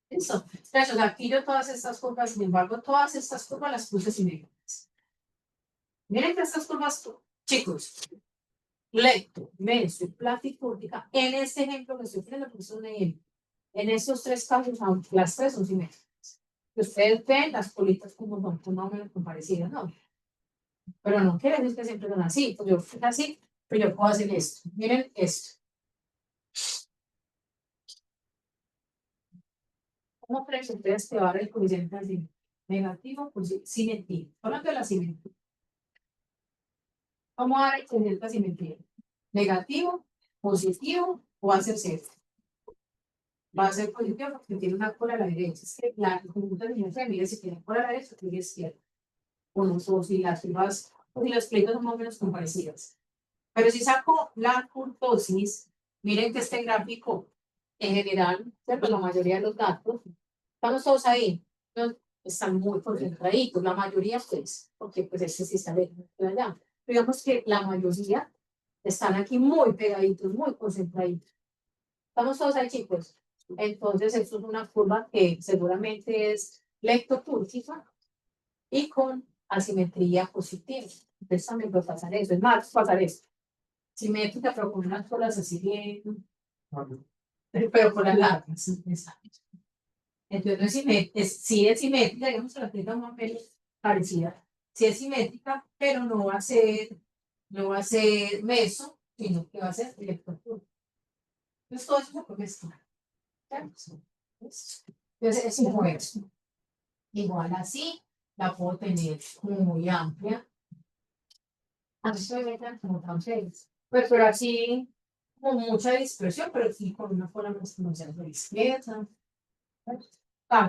Eso. Entonces, o sea, aquí yo todas estas curvas, sin embargo, todas estas curvas las puse simétricas. Miren que estas curvas, chicos, lecto, meso y platicúrtica, en este ejemplo que estoy poniendo, porque es un ejemplo. En estos tres casos, aunque las tres son simétricas. Ustedes ven las colitas como son más o menos parecidas, ¿no? Pero no quiere decir que siempre son así. Pues yo fui así, pero yo puedo hacer esto. Miren esto. ¿Cómo creen ustedes que va a dar el coeficiente así? Negativo, pues simetría. Hablando de la simetría. ¿Cómo va a dar el coeficiente de simetría? Negativo, positivo o va a ser cero. Va a ser positivo porque tiene una cola a la derecha. Es que la conjunta de simetría, mire si tiene cola a la derecha o tiene izquierda. O si las curvas, o si las pleitos son más o menos parecidas. Pero si saco la kurtosis, miren que este gráfico, en general, ¿cierto? La mayoría de los datos, estamos todos ahí, ¿no? Están muy concentraditos, la mayoría pues, porque pues este sí está lejos de allá. Digamos que la mayoría están aquí muy pegaditos, muy concentraditos. Estamos todos ahí, chicos. Entonces, esto es una curva que seguramente es lectocúrtica y con asimetría positiva. Entonces también puede pasar eso. Es más, pasar esto. Simétrica, pero con unas colas así bien, pero con las largas. Entonces, no es simétrica, sí es simétrica, digamos que la tenga más o menos parecida. Sí es simétrica, pero no va a ser meso, sino que va a ser electrocúrtica. Entonces, todo eso se puede mezclar. Entonces, es como esto. Igual así, la puedo tener como muy amplia. Así se ve como tan feliz. Pues, pero así, con mucha dispersión, pero sí con una forma más pronunciada de la izquierda.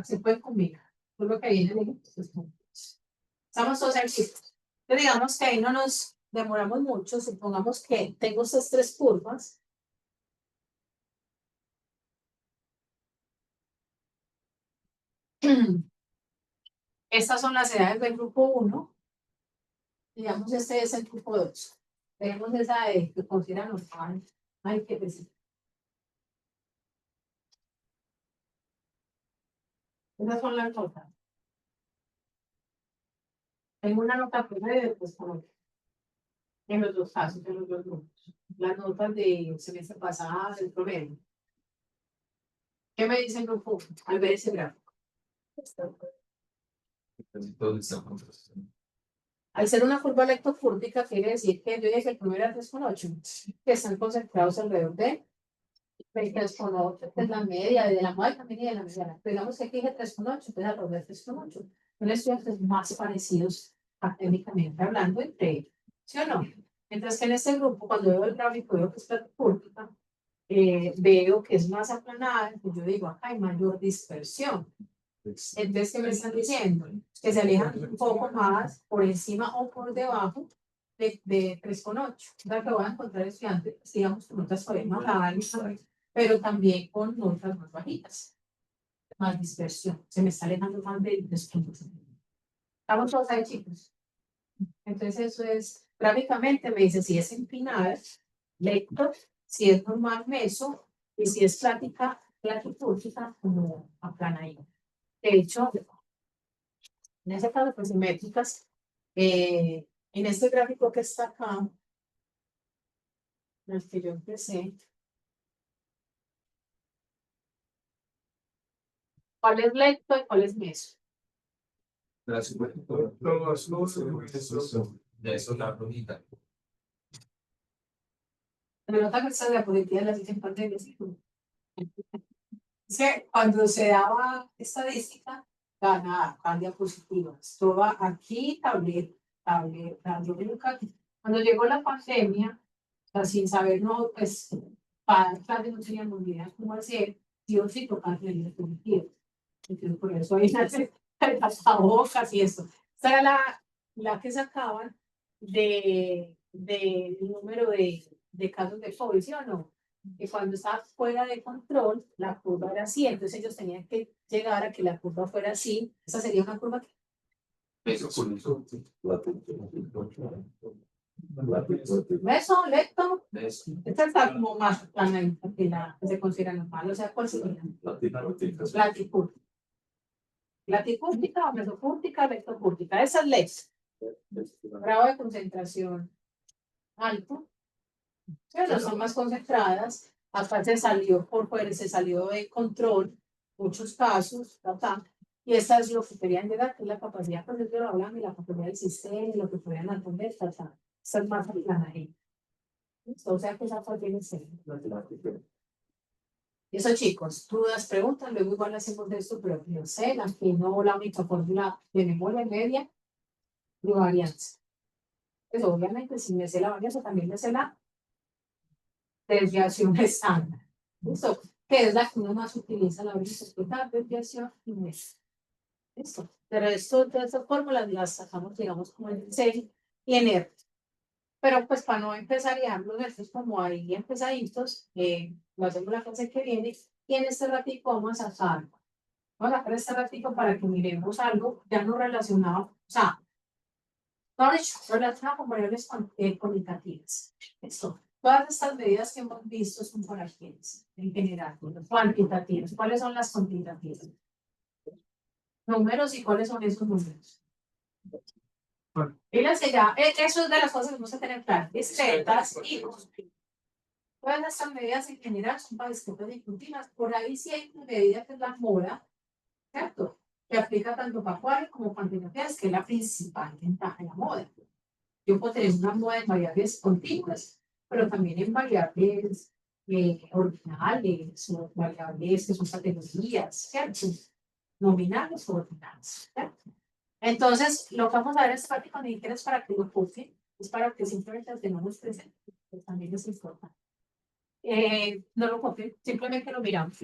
Se puede combinar. Por lo que viene de estos puntos. Estamos todos aquí. Entonces, digamos que ahí no nos demoramos mucho. Supongamos que tengo estas tres curvas. Estas son las edades del grupo 1. Digamos, este es el grupo 2. Tenemos esa de que considera normal. Hay que decir. Esas son las notas. Tengo una nota primero y después por otra. En los dos casos, en los dos grupos. Las notas de semestre pasado, del promedio. ¿Qué me dice el grupo 1 al ver ese gráfico? casi todos están juntos. Al ser una curva lectocúrtica, quiere decir que yo dije que el primero era 3,8, que están concentrados alrededor de el 3,8, que es la media de la moda también y de la mediana. Pero digamos que aquí dije 3,8, entonces al revés 3,8. Son estudiantes más parecidos académicamente hablando entre ellos, ¿sí o no? Mientras que en este grupo, cuando veo el gráfico, veo que es plata pública, veo que es más aplanada, pues yo digo, acá hay mayor dispersión. Entonces, ¿qué me están diciendo? Que se alejan un poco más por encima o por debajo de 3,8. O sea, que voy a encontrar estudiantes, digamos, con notas todavía más altas, pero también con notas más bajitas, más dispersión. Se me está alejando más de 3,8. Estamos todos ahí, chicos. Entonces, eso es, gráficamente me dice si es empinada, lector, si es normal, meso, y si es plática, platicúrgica, como aplanadita. De hecho, en ese caso, pues simétricas, en este gráfico que está acá, en el que yo empecé, ¿cuál es lecto y cuál es meso? Ya eso es la brujita. Pero nota que esta diapositiva las hice en pandemia, ¿sí? Es que cuando se daba estadística, ganan diapositivas. Todo va aquí, tablero. Cuando llegó la pandemia, o sea, sin saber, no, pues, para dar clases no teníamos ni idea cómo hacer, sí o sí tocar en diapositivas. Entonces, por eso ahí nace las hojas y eso. Esta era la que sacaban de número de casos de COVID, ¿sí o no? Y cuando estaba fuera de control, la curva era así, entonces ellos tenían que llegar a que la curva fuera así. Esa sería una curva que Eso con eso. eso, lecto, Eso. esta está como más plana que la que se considera normal, o sea, ¿cuál sería? Platicúrtica. Platicúrtica o mesocúrtica, lectocúrtica, esa es lex. Grado de concentración alto, pero son más concentradas. Hasta se salió por fuera, se salió de control, muchos casos, y esta es lo que querían llegar, que es la capacidad, pues ellos lo hablan, y la capacidad del sistema, y lo que podían atender, esta es más plana ahí. O sea que esa fue bien excelente. Eso, chicos, dudas, preguntas, luego igual hacemos de esto, pero yo sé, la que no, la única fórmula de memoria media, de varianza. Pues obviamente, si me sé la varianza, también me sé la desviación estándar. ¿Listo? Que es la que uno más utiliza la varianza, total, desviación y mes. ¿Listo? Pero esto, todas estas fórmulas las sacamos, digamos, como en C y en R. Pero pues para no empezar ya los estos como ahí empezaditos, lo hacemos la clase que viene y en este ratito vamos a sacar. Vamos a sacar este ratito para que miremos algo ya no relacionado, o sea, no relacionado con variables cuantitativas. Esto. Todas estas medidas que hemos visto son para quienes, en general, cuantitativas. ¿Cuáles son las cuantitativas? Números y cuáles son esos números. Fíjense ya, eso es de las cosas que vamos a tener claras. Discretas y continuas. Todas estas medidas en general son para discretas y continuas. Por ahí sí hay una medida que es la moda, ¿cierto? Que aplica tanto para cuadros como cuantitativas, que es la principal ventaja de la moda. Yo puedo tener una moda en variables continuas, pero también en variables ordinales o variables que son categorías, ¿cierto? Nominales o ordinales, ¿cierto? Entonces, lo que vamos a ver es práctico ni siquiera es para que lo copien, es para que simplemente lo tengamos presente, que también es importante. No lo copien, simplemente lo miramos.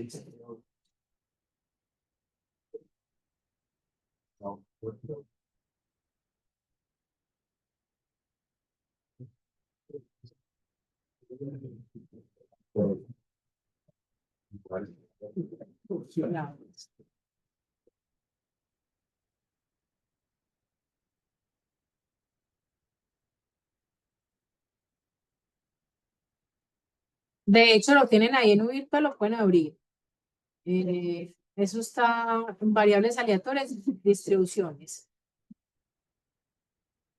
De hecho, lo tienen ahí en un virtual, lo pueden abrir. Eso está en variables aleatorias, distribuciones.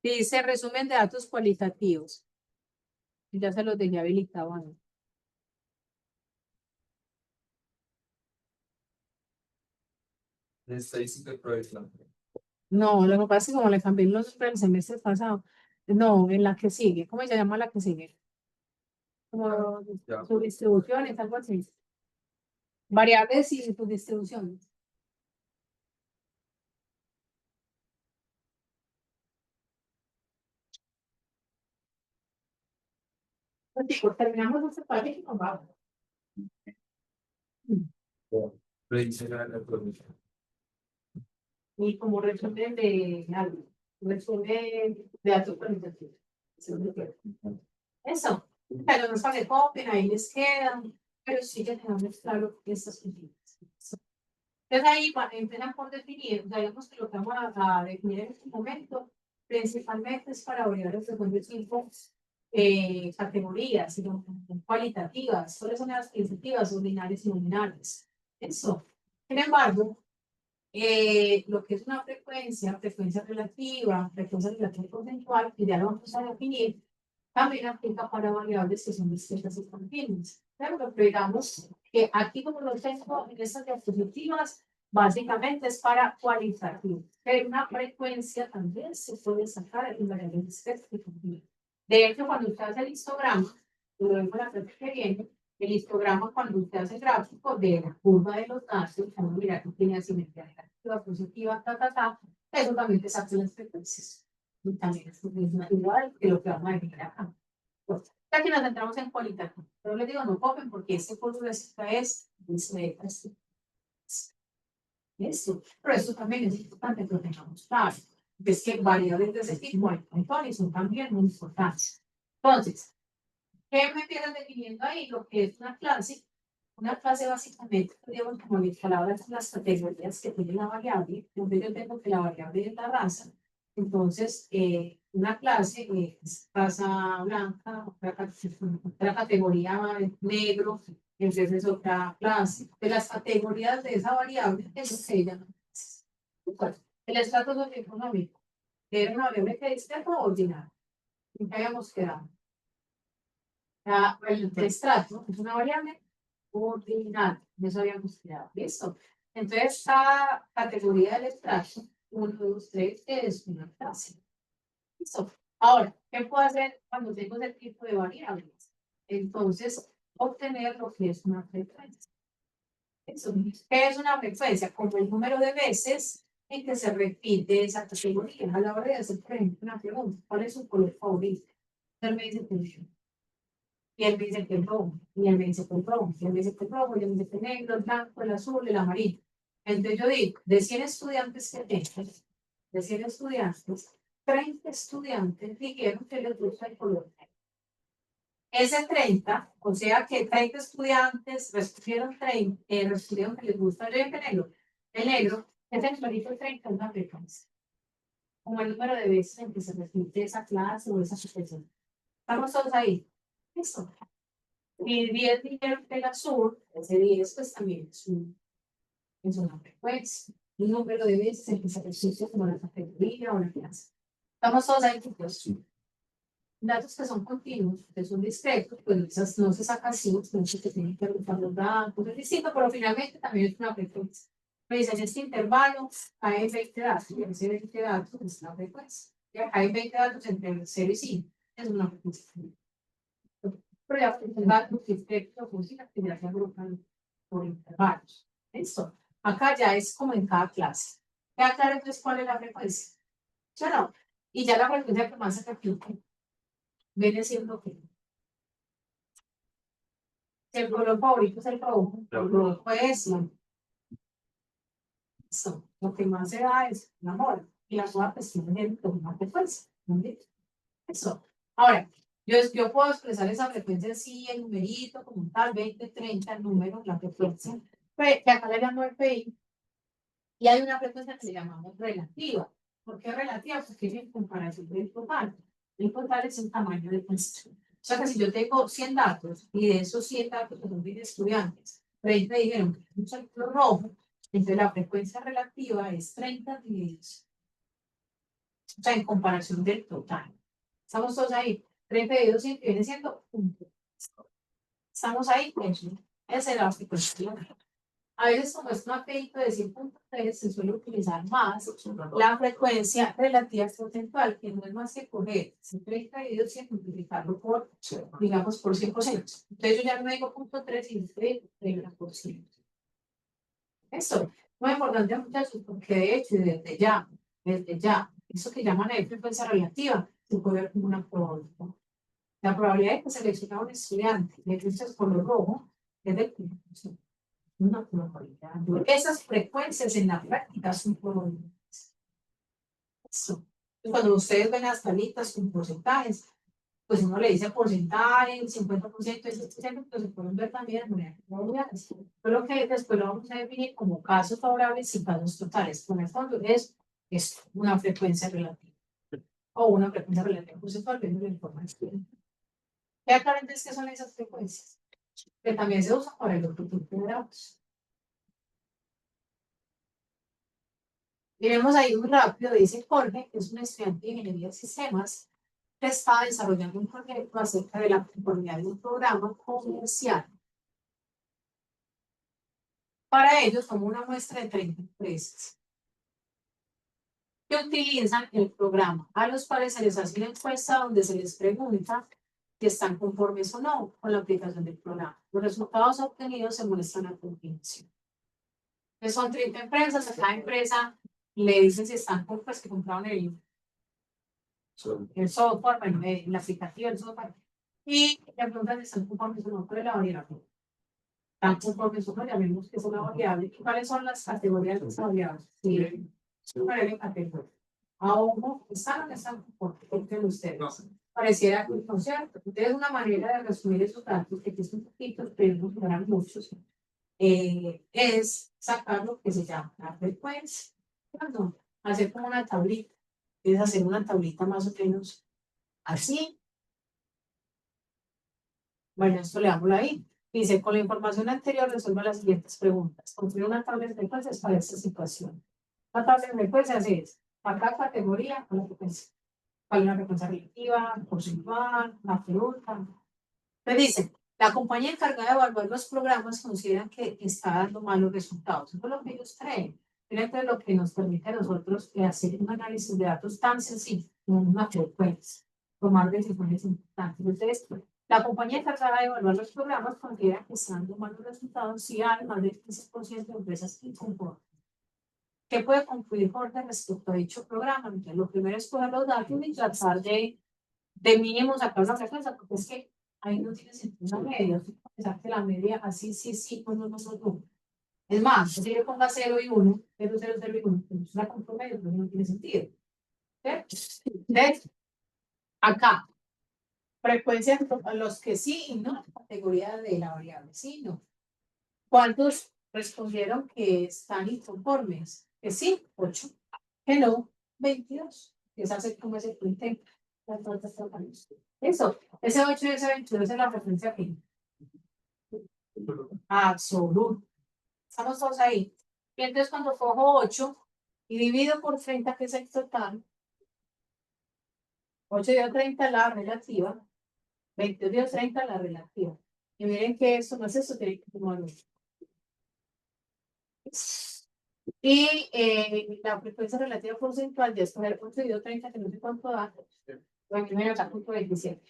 Dice resumen de datos cualitativos. Ya se los dejé habilitado ahí. Estadística y proyección. No, lo que pasa es que como le cambié los nombres el semestre pasado. No, en la que sigue. ¿Cómo se llama la que sigue? como Ya. sus distribuciones, algo así. Variables y sus distribuciones. Pues, chicos, terminamos esta parte y nos vamos. Predicción de la producción. Y como resumen de algo, resumen de datos cualitativos. Eso, pero no sale copian, ahí les quedan, pero sí ya tenemos claro estas cositas. Entonces ahí empiezan por definir, sabemos que lo que vamos a definir en este momento, principalmente es para variables de 5 categorías, sino cualitativas, cuáles son las cualitativas, ordinarias y nominales. Eso. Sin embargo, lo que es una frecuencia relativa porcentual, que ya lo vamos a definir, también aplica para variables que son distintas y continuas. Pero digamos que aquí, como lo tengo en estas diapositivas, básicamente es para cualitativos. Pero una frecuencia también se puede sacar en variables distintas y continuas. De hecho, cuando usted hace el histograma, lo vemos la clase que viene, el histograma, cuando usted hace el gráfico de la curva de los gastos, vamos a mirar que tiene asimetría negativa, positiva, eso también te saca las frecuencias. Y también es igual que lo que vamos a definir acá. Pues, aquí nos centramos en cualitativo. Pero les digo, no copen porque este curso de cifra es eso. Pero eso también es importante que lo tengamos claro. Es que variables de ese tipo hay montones, son también muy importantes. Entonces, ¿qué me empiezan definiendo ahí? Lo que es una clase. Una clase básicamente, digamos, como mis palabras, son las categorías que tiene la variable, donde yo tengo que la variable es la raza. Entonces, una clase es raza blanca, otra categoría negro, entonces es otra clase. De las categorías de esa variable, eso se llama clases. El estrato socioeconómico, que era una variable que es ordinaria. ¿En qué habíamos quedado? El estrato es una variable ordinaria, de eso habíamos quedado. ¿Listo? Entonces, cada categoría del estrato, 1, 2, 3, es una clase. ¿Listo? Ahora, ¿qué puedo hacer cuando tengo ese tipo de variables? Entonces, obtener lo que es una frecuencia. Eso, ¿qué es una frecuencia? Como el número de veces en que se repite esa categoría. A la hora de hacer, por ejemplo, una pregunta, ¿cuál es su color favorito? Usted me dice que y él me dice que es rojo, y él me dice que es rojo, y él me dice que es rojo, y él me dice que es negro, el blanco, el azul, el amarillo. Entonces yo digo, de 100 estudiantes que tengo, de 100 estudiantes, 30 estudiantes dijeron que les gusta el color negro. Ese 30, o sea que 30 estudiantes respondieron que les gusta el negro. El negro es el numerito 30, una frecuencia. Como el número de veces en que se repite esa clase o esa sucesión. Estamos todos ahí. Listo. Y 10 dijeron que el azul, ese 10 pues también es una frecuencia. Un número de veces en que se repite como la categoría o la clase. Estamos todos ahí, chicos. Datos que son continuos, que son discretos, pues esas no se sacan así, no se tienen que agrupar los datos, es distinto, pero finalmente también es una frecuencia. Me dicen, este intervalo hay 20 datos, y ese 20 datos es una frecuencia. Ya hay 20 datos entre 0 y 5, es una frecuencia. Pero ya el dato discreto, pues sí, que ya se agrupan por intervalos. Listo. Acá ya es como en cada clase. Ya claro entonces cuál es la frecuencia. ¿Sí o no? Y ya la frecuencia que más se repite viene siendo que si el color favorito es el rojo, el rojo es eso. Lo que más se da es la mora. Y la soda pues tiene el más de fuerza. Eso. Ahora, yo puedo expresar esa frecuencia así, el numerito, como tal, 20, 30, el número, la frecuencia. Pues, que acá le llamo el PI. Y hay una frecuencia que le llamamos relativa. ¿Por qué relativa? Porque es en comparación del total. El total es el tamaño del puesto. O sea que si yo tengo 100 datos y de esos 100 datos que son 10 estudiantes, 30 dijeron que es un círculo rojo, entonces la frecuencia relativa es 30 divididos. O sea, en comparación del total. Estamos todos ahí. 30 divididos 100 viene siendo 1. Estamos ahí, eso. Esa es la frecuencia. A veces, como es un apellido de 100.3, se suele utilizar más la frecuencia relativa porcentual, que no es más que coger 30 dividido 100 y multiplicarlo por, digamos, por 100%. Entonces, yo ya no digo 0.3 y estoy 30%. Eso, muy importante, muchachos, porque de hecho, desde ya, eso que llaman ahí frecuencia relativa, se puede ver como una probabilidad. La probabilidad de que seleccione a un estudiante de creencias color rojo es del 15%. Una probabilidad. Esas frecuencias en la práctica son probabilidades. Eso. Cuando ustedes ven las tablitas con porcentajes, pues uno le dice porcentaje, el 50%, el 60%, pues se pueden ver también de manera probabilidades. Pero lo que después lo vamos a definir como casos favorables y casos totales. Con el fondo es esto, una frecuencia relativa. O una frecuencia relativa porcentual, viendo la información. ¿Qué aclarantes que son esas frecuencias? Que también se usan para el otro tipo de datos. Miremos ahí muy rápido, dice Jorge, que es un estudiante de ingeniería de sistemas, que está desarrollando un proyecto acerca de la conformidad de un programa comercial. Para ellos, como una muestra de 30 empresas que utilizan el programa, a los cuales se les hace una encuesta donde se les pregunta si están conformes o no con la aplicación del programa. Los resultados obtenidos se muestran a continuación. Son 30 empresas, a cada empresa le dicen si están conformes, que compraron el software, bueno, el aplicativo, el software, y le preguntan si están conformes o no con la variable. Están conformes o no, ya vemos que es una variable. ¿Cuáles son las categorías de esa variable? Sí, superar categoría. A ojo, ¿están o no están conformes? ¿Qué creen ustedes? No. Pareciera que no, ¿cierto? Entonces, una manera de resumir esos datos, que aquí es un poquito, pero no serán muchos, es sacar lo que se llama la frecuencia. Perdón, hacer como una tablita. Es hacer una tablita más o menos así. Bueno, esto le damos ahí. Dice, con la información anterior resuelva las siguientes preguntas. Construir una tabla de frecuencias para esta situación. La tabla de frecuencias es, para cada categoría, con la frecuencia. ¿Cuál es la frecuencia relativa, porcentual, la absoluta? Me dice, la compañía encargada de evaluar los programas considera que está dando malos resultados. Eso es lo que ellos creen. Creen que es lo que nos permite a nosotros hacer un análisis de datos tan sencillo, como una frecuencia, tomar decisiones importantes. Entonces, la compañía encargada de evaluar los programas considera que están dando malos resultados si hay más del 15% de empresas que conforman. ¿Qué puede concluir Jorge respecto a dicho programa? Entonces, lo primero es coger los datos y tratar de mínimo sacar una frecuencia, porque es que ahí no tiene sentido una media. Pensar que la media así, sí, pues no son números. Es más, si yo ponga 0 y 1, 0, 0, 0 y 1, pues la con promedio, pues no tiene sentido. Entonces, acá, frecuencia, los que sí y no, categoría de la variable, sí y no. ¿Cuántos respondieron que están inconformes? Que sí, 8. Que no, 22. Esa es como ese intento. Eso, ese 8 y ese 22 es la frecuencia aquí. Absoluto. Estamos todos ahí. Y entonces cuando cojo 8 y divido por 30, que es el total, 8 dio 30 la relativa, 22 dio 30 la relativa. Y miren que eso no es eso, tiene que tomar y la frecuencia relativa porcentual de escoger 8 dio 30, que no sé cuánto da, aquí me da punto 27.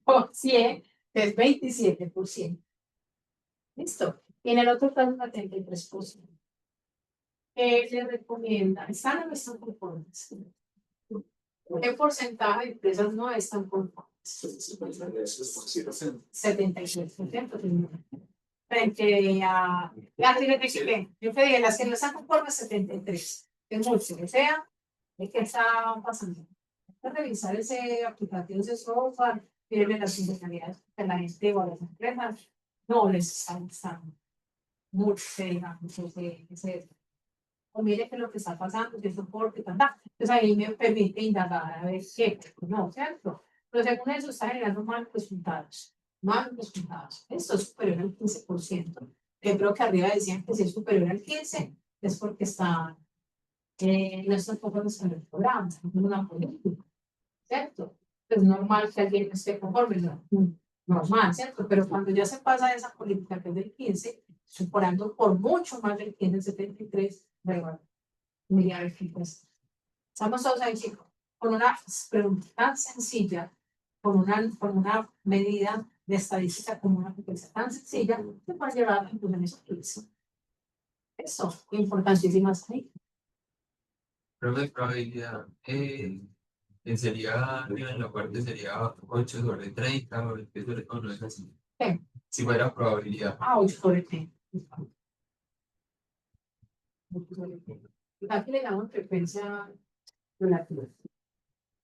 Por 100 es 27%. Listo. Y en el otro caso, 73%. Le recomienda, ¿están o no están conformes? ¿Qué porcentaje de empresas no están conformes? 76%. Frente a las que yo te dije, las que no están conformes, 73. Es mucho. O sea, es que está pasando. Hay que revisar ese aplicativo, ese software, tiene las funcionalidades de la gente o a las empresas. No les están gustando mucho, digamos, o mire qué es lo que está pasando, qué soporte, tanta. Entonces ahí me permite indagar a ver qué, no, ¿cierto? Pero según eso está generando malos resultados. Malos resultados. Esto es superior al 15%. Yo creo que arriba decían que si es superior al 15% es porque está, no están conformes con el programa, con una política, ¿cierto? Es normal que alguien no esté conforme, no, normal, ¿cierto? Pero cuando ya se pasa esa política que es del 15%, superando por mucho más del 573 millones de pesos. Estamos todos ahí, chicos, con una pregunta tan sencilla, con una medida de estadística como una frecuencia tan sencilla, te puede llevar a conclusiones útiles. Eso, importantísimas ahí. Pero de probabilidad, sería, en la parte sería 8 sobre 30, o 20 sobre, o no es así. ¿Qué? Si fuera probabilidad. 8 sobre 30. Aquí le damos frecuencia relativa,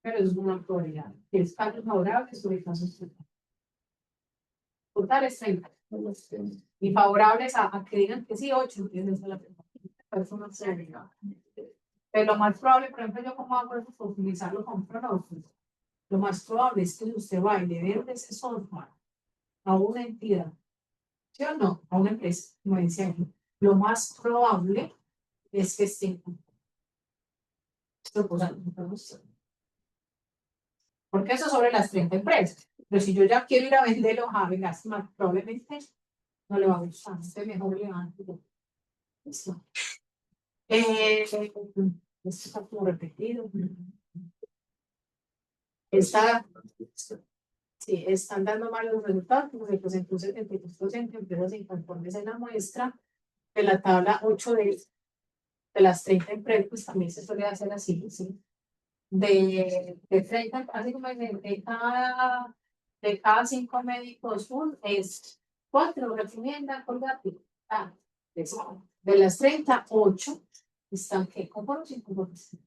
pero es una probabilidad. Es casos favorables sobre casos totales 30. Y favorables a que digan que sí, 8, esa es la persona seria. Pero lo más probable, por ejemplo, yo como hago eso, utilizarlo con pronóstico. Lo más probable es que usted vaya y le vende ese software a una entidad, ¿sí o no? A una empresa, como decía aquí. Lo más probable es que esté. Porque eso sobre las 30 empresas. Pero si yo ya quiero ir a venderlo a Vegas, probablemente no le va a gustar. Entonces mejor le va a esto. Esto está como repetido. Sí, están dando malos resultados, pues entonces el 72% de empresas inconformes en la muestra de la tabla 8 de las 30 empresas, pues también se suele hacer así, ¿sí? De 30, así como de cada 5 médicos, es 4 recomiendan colgate. De las 30, 8 están que conformes y conformes.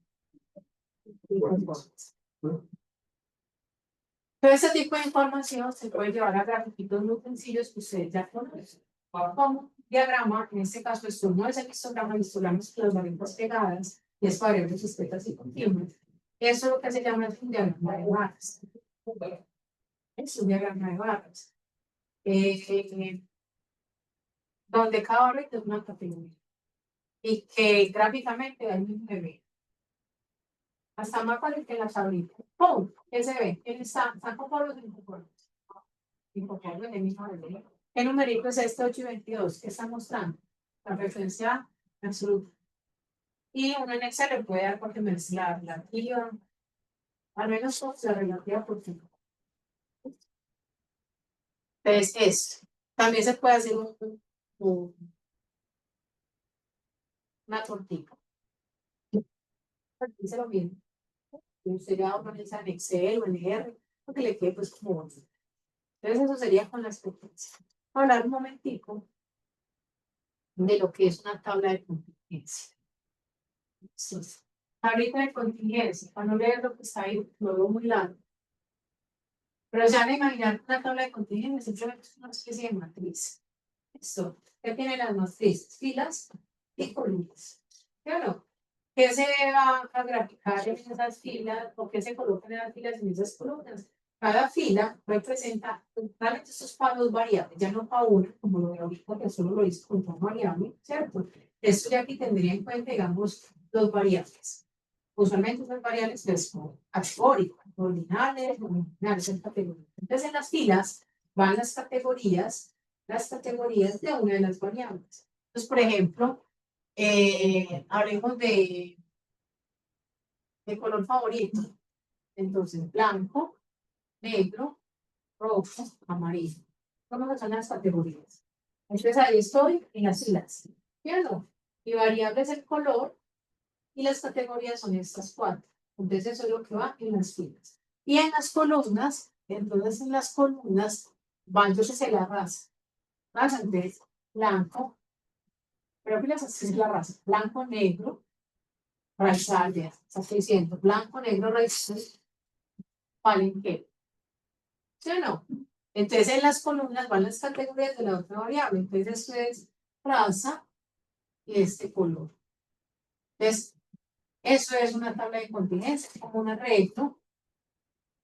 Todo ese tipo de información se puede llevar a grafiquitos muy sencillos que ustedes ya conocen. Como diagrama, en este caso esto no es el histograma es que las variables pegadas y es variables suspectas y continuas. Eso es lo que se llama un diagrama de barras. Es un diagrama de barras. Donde cada barra es una categoría. Y que gráficamente hay un bebé. Hasta más fácil que las tablita. ¡Pum! ¿Qué se ve? Él está con los incorporados. Incorporados en el mismo nivel. ¿Qué numerito es este 8 y 22? ¿Qué está mostrando? La referencia absoluta. Y uno en Excel le puede dar porque me es la relativa, al menos la relativa por tiempo. Entonces, esto. También se puede hacer una tortita. Dice lo mismo. Usted ya organiza en Excel o en R, porque le quede pues como bonito. Entonces, eso sería con las frecuencias. Hablar un momentico de lo que es una tabla de contingencia. Entonces, tablita de contingencia, para no leer lo que está ahí, lo veo muy largo. Pero ya me imaginar una tabla de contingencia, simplemente es una especie de matriz. Esto, ¿qué tiene las matrices? Filas y columnas. ¿Sí o no? ¿Qué se va a graficar en esas filas o qué se coloca en esas filas y en esas columnas? Cada fila representa totalmente esos palos variables, ya no para una, como lo de ahorita, que solo lo hizo con una variable, ¿cierto? Esto ya aquí tendría en cuenta, digamos, dos variables. Usualmente esas variables son categóricas, ordinales, nominales, en categorías. Entonces, en las filas van las categorías de una de las variables. Entonces, por ejemplo, hablemos de color favorito. Entonces, blanco, negro, rojo, amarillo. ¿Cómo son las categorías? Entonces, ahí estoy en las filas. ¿Cierto? Y variable es el color y las categorías son estas 4. Entonces, eso es lo que va en las filas. Y en las columnas, entonces en las columnas van entonces en la raza. Raza, entonces, blanco, pero filas así es la raza. Blanco, negro, raizal, ya, está diciendo. Blanco, negro, raizal, valen qué. ¿Sí o no? Entonces, en las columnas van las categorías de la otra variable. Entonces, esto es raza y este color. Entonces, eso es una tabla de contingencia, como un recto,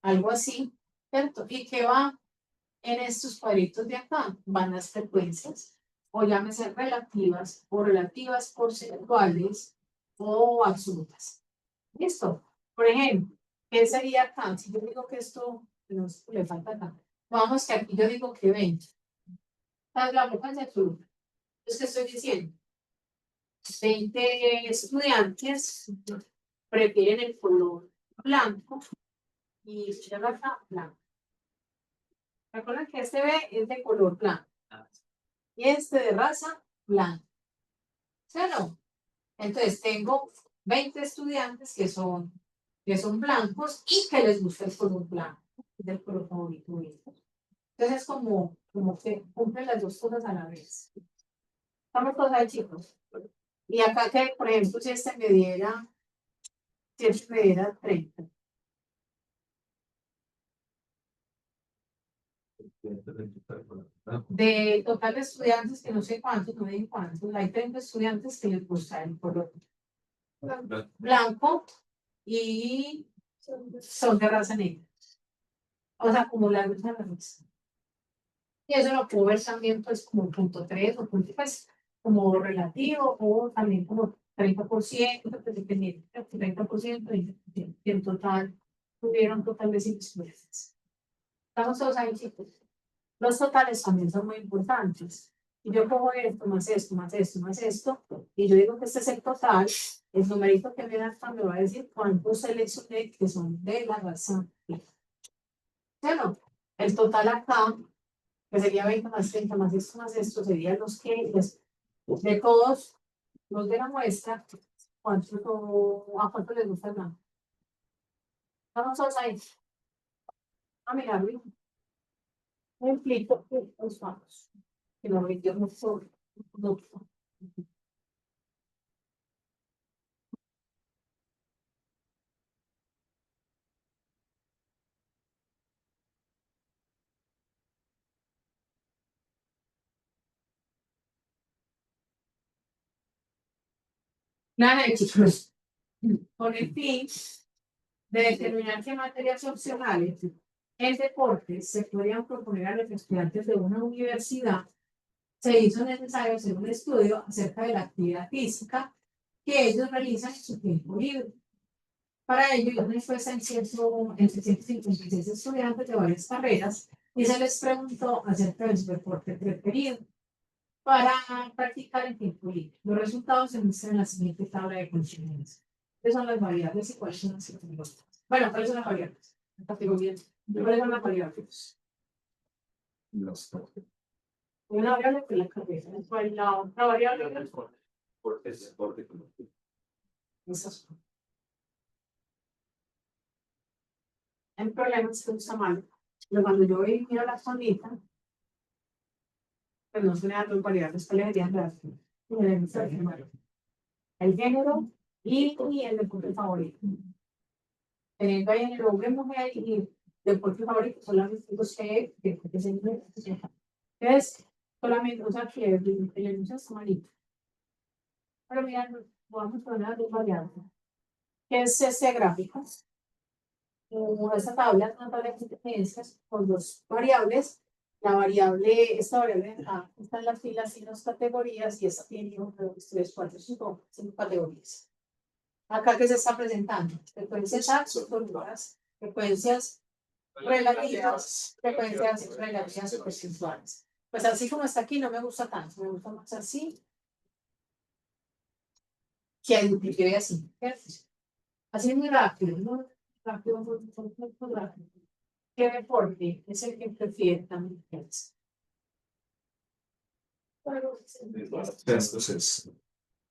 algo así, ¿cierto? ¿Y qué va en estos cuadritos de acá? Van las frecuencias, o llámese relativas, o relativas porcentuales, o absolutas. ¿Listo? Por ejemplo, ¿qué sería acá? Si yo digo que esto le falta acá. Vamos que aquí yo digo que 20. Esta es la frecuencia absoluta. Entonces, ¿qué estoy diciendo? 20 estudiantes prefieren el color blanco y la raza blanca. Recuerden que este B es de color blanco y este de raza blanca. ¿Sí o no? Entonces tengo 20 estudiantes que son blancos y que les gusta el color blanco, es el color favorito de ellos. Entonces es como que cumplen las dos cosas a la vez. Estamos todos ahí, chicos. Y acá que, por ejemplo, si este me diera 30. De total de estudiantes, que no sé cuántos, no sé cuántos, hay 30 estudiantes que les gusta el color blanco y son de raza negra. O sea, como la raza raza. Y eso lo puedo ver también, pues, como punto 3 o punto, pues, como relativo, o también como 30%, pues, dependiendo, 30%, 20%, y en total, tuvieron total de 5 estudiantes. Estamos todos ahí, chicos. Los totales también son muy importantes. Y yo cojo esto, más esto, más esto, más esto, y yo digo que este es el total, el numerito que me da me va a decir cuántos seleccioné que son de la raza. ¿Sí o no? El total acá, que sería 20 más 30 más esto, serían los que, de todos los de la muestra, a cuánto les gusta el blanco. Vamos todos ahí. A mirar, un implico que los vamos. Que no me dio mucho. Nada, chicos. Con el fin de determinar qué materias opcionales en deportes se podrían proponer a los estudiantes de una universidad, se hizo necesario hacer un estudio acerca de la actividad física que ellos realizan en su tiempo libre. Para ello, yo me encuesta entre 156 estudiantes de varias carreras y se les preguntó acerca de su deporte preferido para practicar en tiempo libre. Los resultados se muestran en la siguiente tabla de conocimientos. ¿Qué son las variables y cuáles son las categorías? Bueno, ¿cuáles son las variables? Categorías. ¿Cuáles son las variables? Una variable que la cabeza. La otra variable es el deporte. Esas son. El problema es que usa mal. Pero cuando yo miro la zonita, pues no se le dan dos variables. ¿Cuáles serían las? El género y el deporte favorito. Teniendo ahí en el hombre, mujer y deporte favorito, solamente los que se es solamente, o sea, que el anuncio es malito. Pero mira, vamos a poner dos variables. ¿Qué es este gráfico? Esta tabla es una tabla de competencias con dos variables. Esta variable de acá está en las filas y las categorías, y esta tiene 1, 2, 3, 4, 5 categorías. Acá que se está presentando, frecuencias absolutas, frecuencias relativas o percentuales. Pues así como está aquí no me gusta tanto, me gusta más así que inclusive así. Así muy rápido, ¿no? Rápido, muy rápido. ¿Qué deporte es el que prefiere también?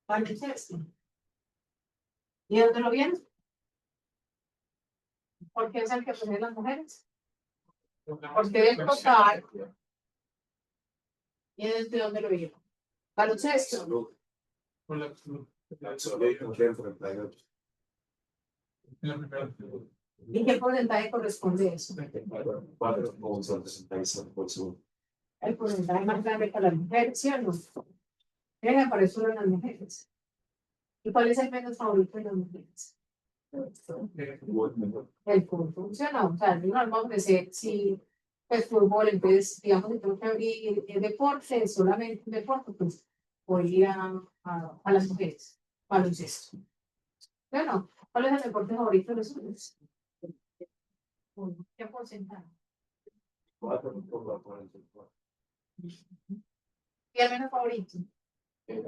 Baloncesto. ¿Y dónde lo viene? ¿Por qué es el que prefieren las mujeres? Porque del total. ¿Y desde dónde lo viene? Baloncesto. ¿Y qué porcentaje corresponde a eso? El porcentaje más grande para las mujeres, ¿sí o no? Venga, por eso las mujeres. ¿Y cuál es el menos favorito de las mujeres? El fútbol funciona, o sea, no vamos a decir si el fútbol, entonces, digamos que tengo que abrir el deporte, solamente un deporte, pues voy a las mujeres, baloncesto. Bueno, ¿cuál es el deporte favorito de los hombres? ¿Qué porcentaje? ¿Y el menos favorito? Pero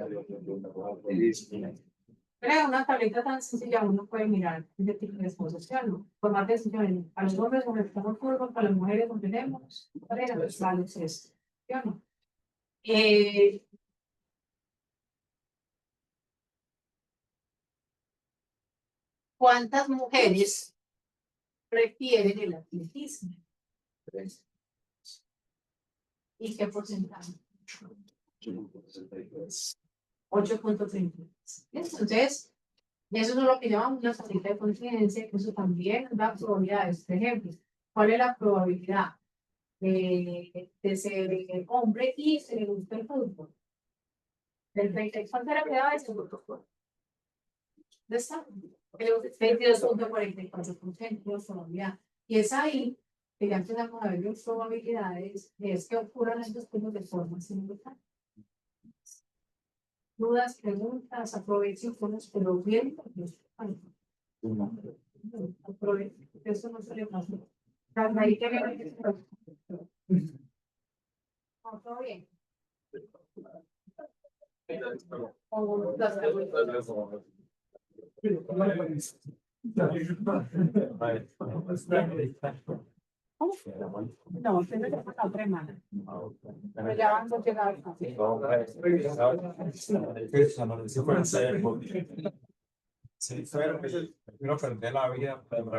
una tableta tan sencilla uno puede mirar qué tipo de esposos, ¿no? Tomar decisiones. A los hombres necesitamos fútbol, para las mujeres no tenemos. Para los baloncesto, ¿sí o no? ¿Cuántas mujeres prefieren el atletismo? ¿Y qué porcentaje? 8.30. Entonces, eso es lo que llamamos una salida de conciencia, que eso también da probabilidades. Por ejemplo, ¿cuál es la probabilidad de ser hombre y se le gusta el fútbol? Del 20, ¿cuánto era que daba ese fútbol? ¿De esta? 22.44% de probabilidad. Y es ahí que ya empezamos a ver las probabilidades de que ocurran estos tipos de formas simultáneas. Dudas, preguntas, aprovechen con los pero bien. Aprovechen, eso no se le pasa. Ahí te veo que todo bien. O las preguntas. No, se me pasa otra hermana. Pero ya vamos a llegar. Sí, pero quiero aprender la vida, pero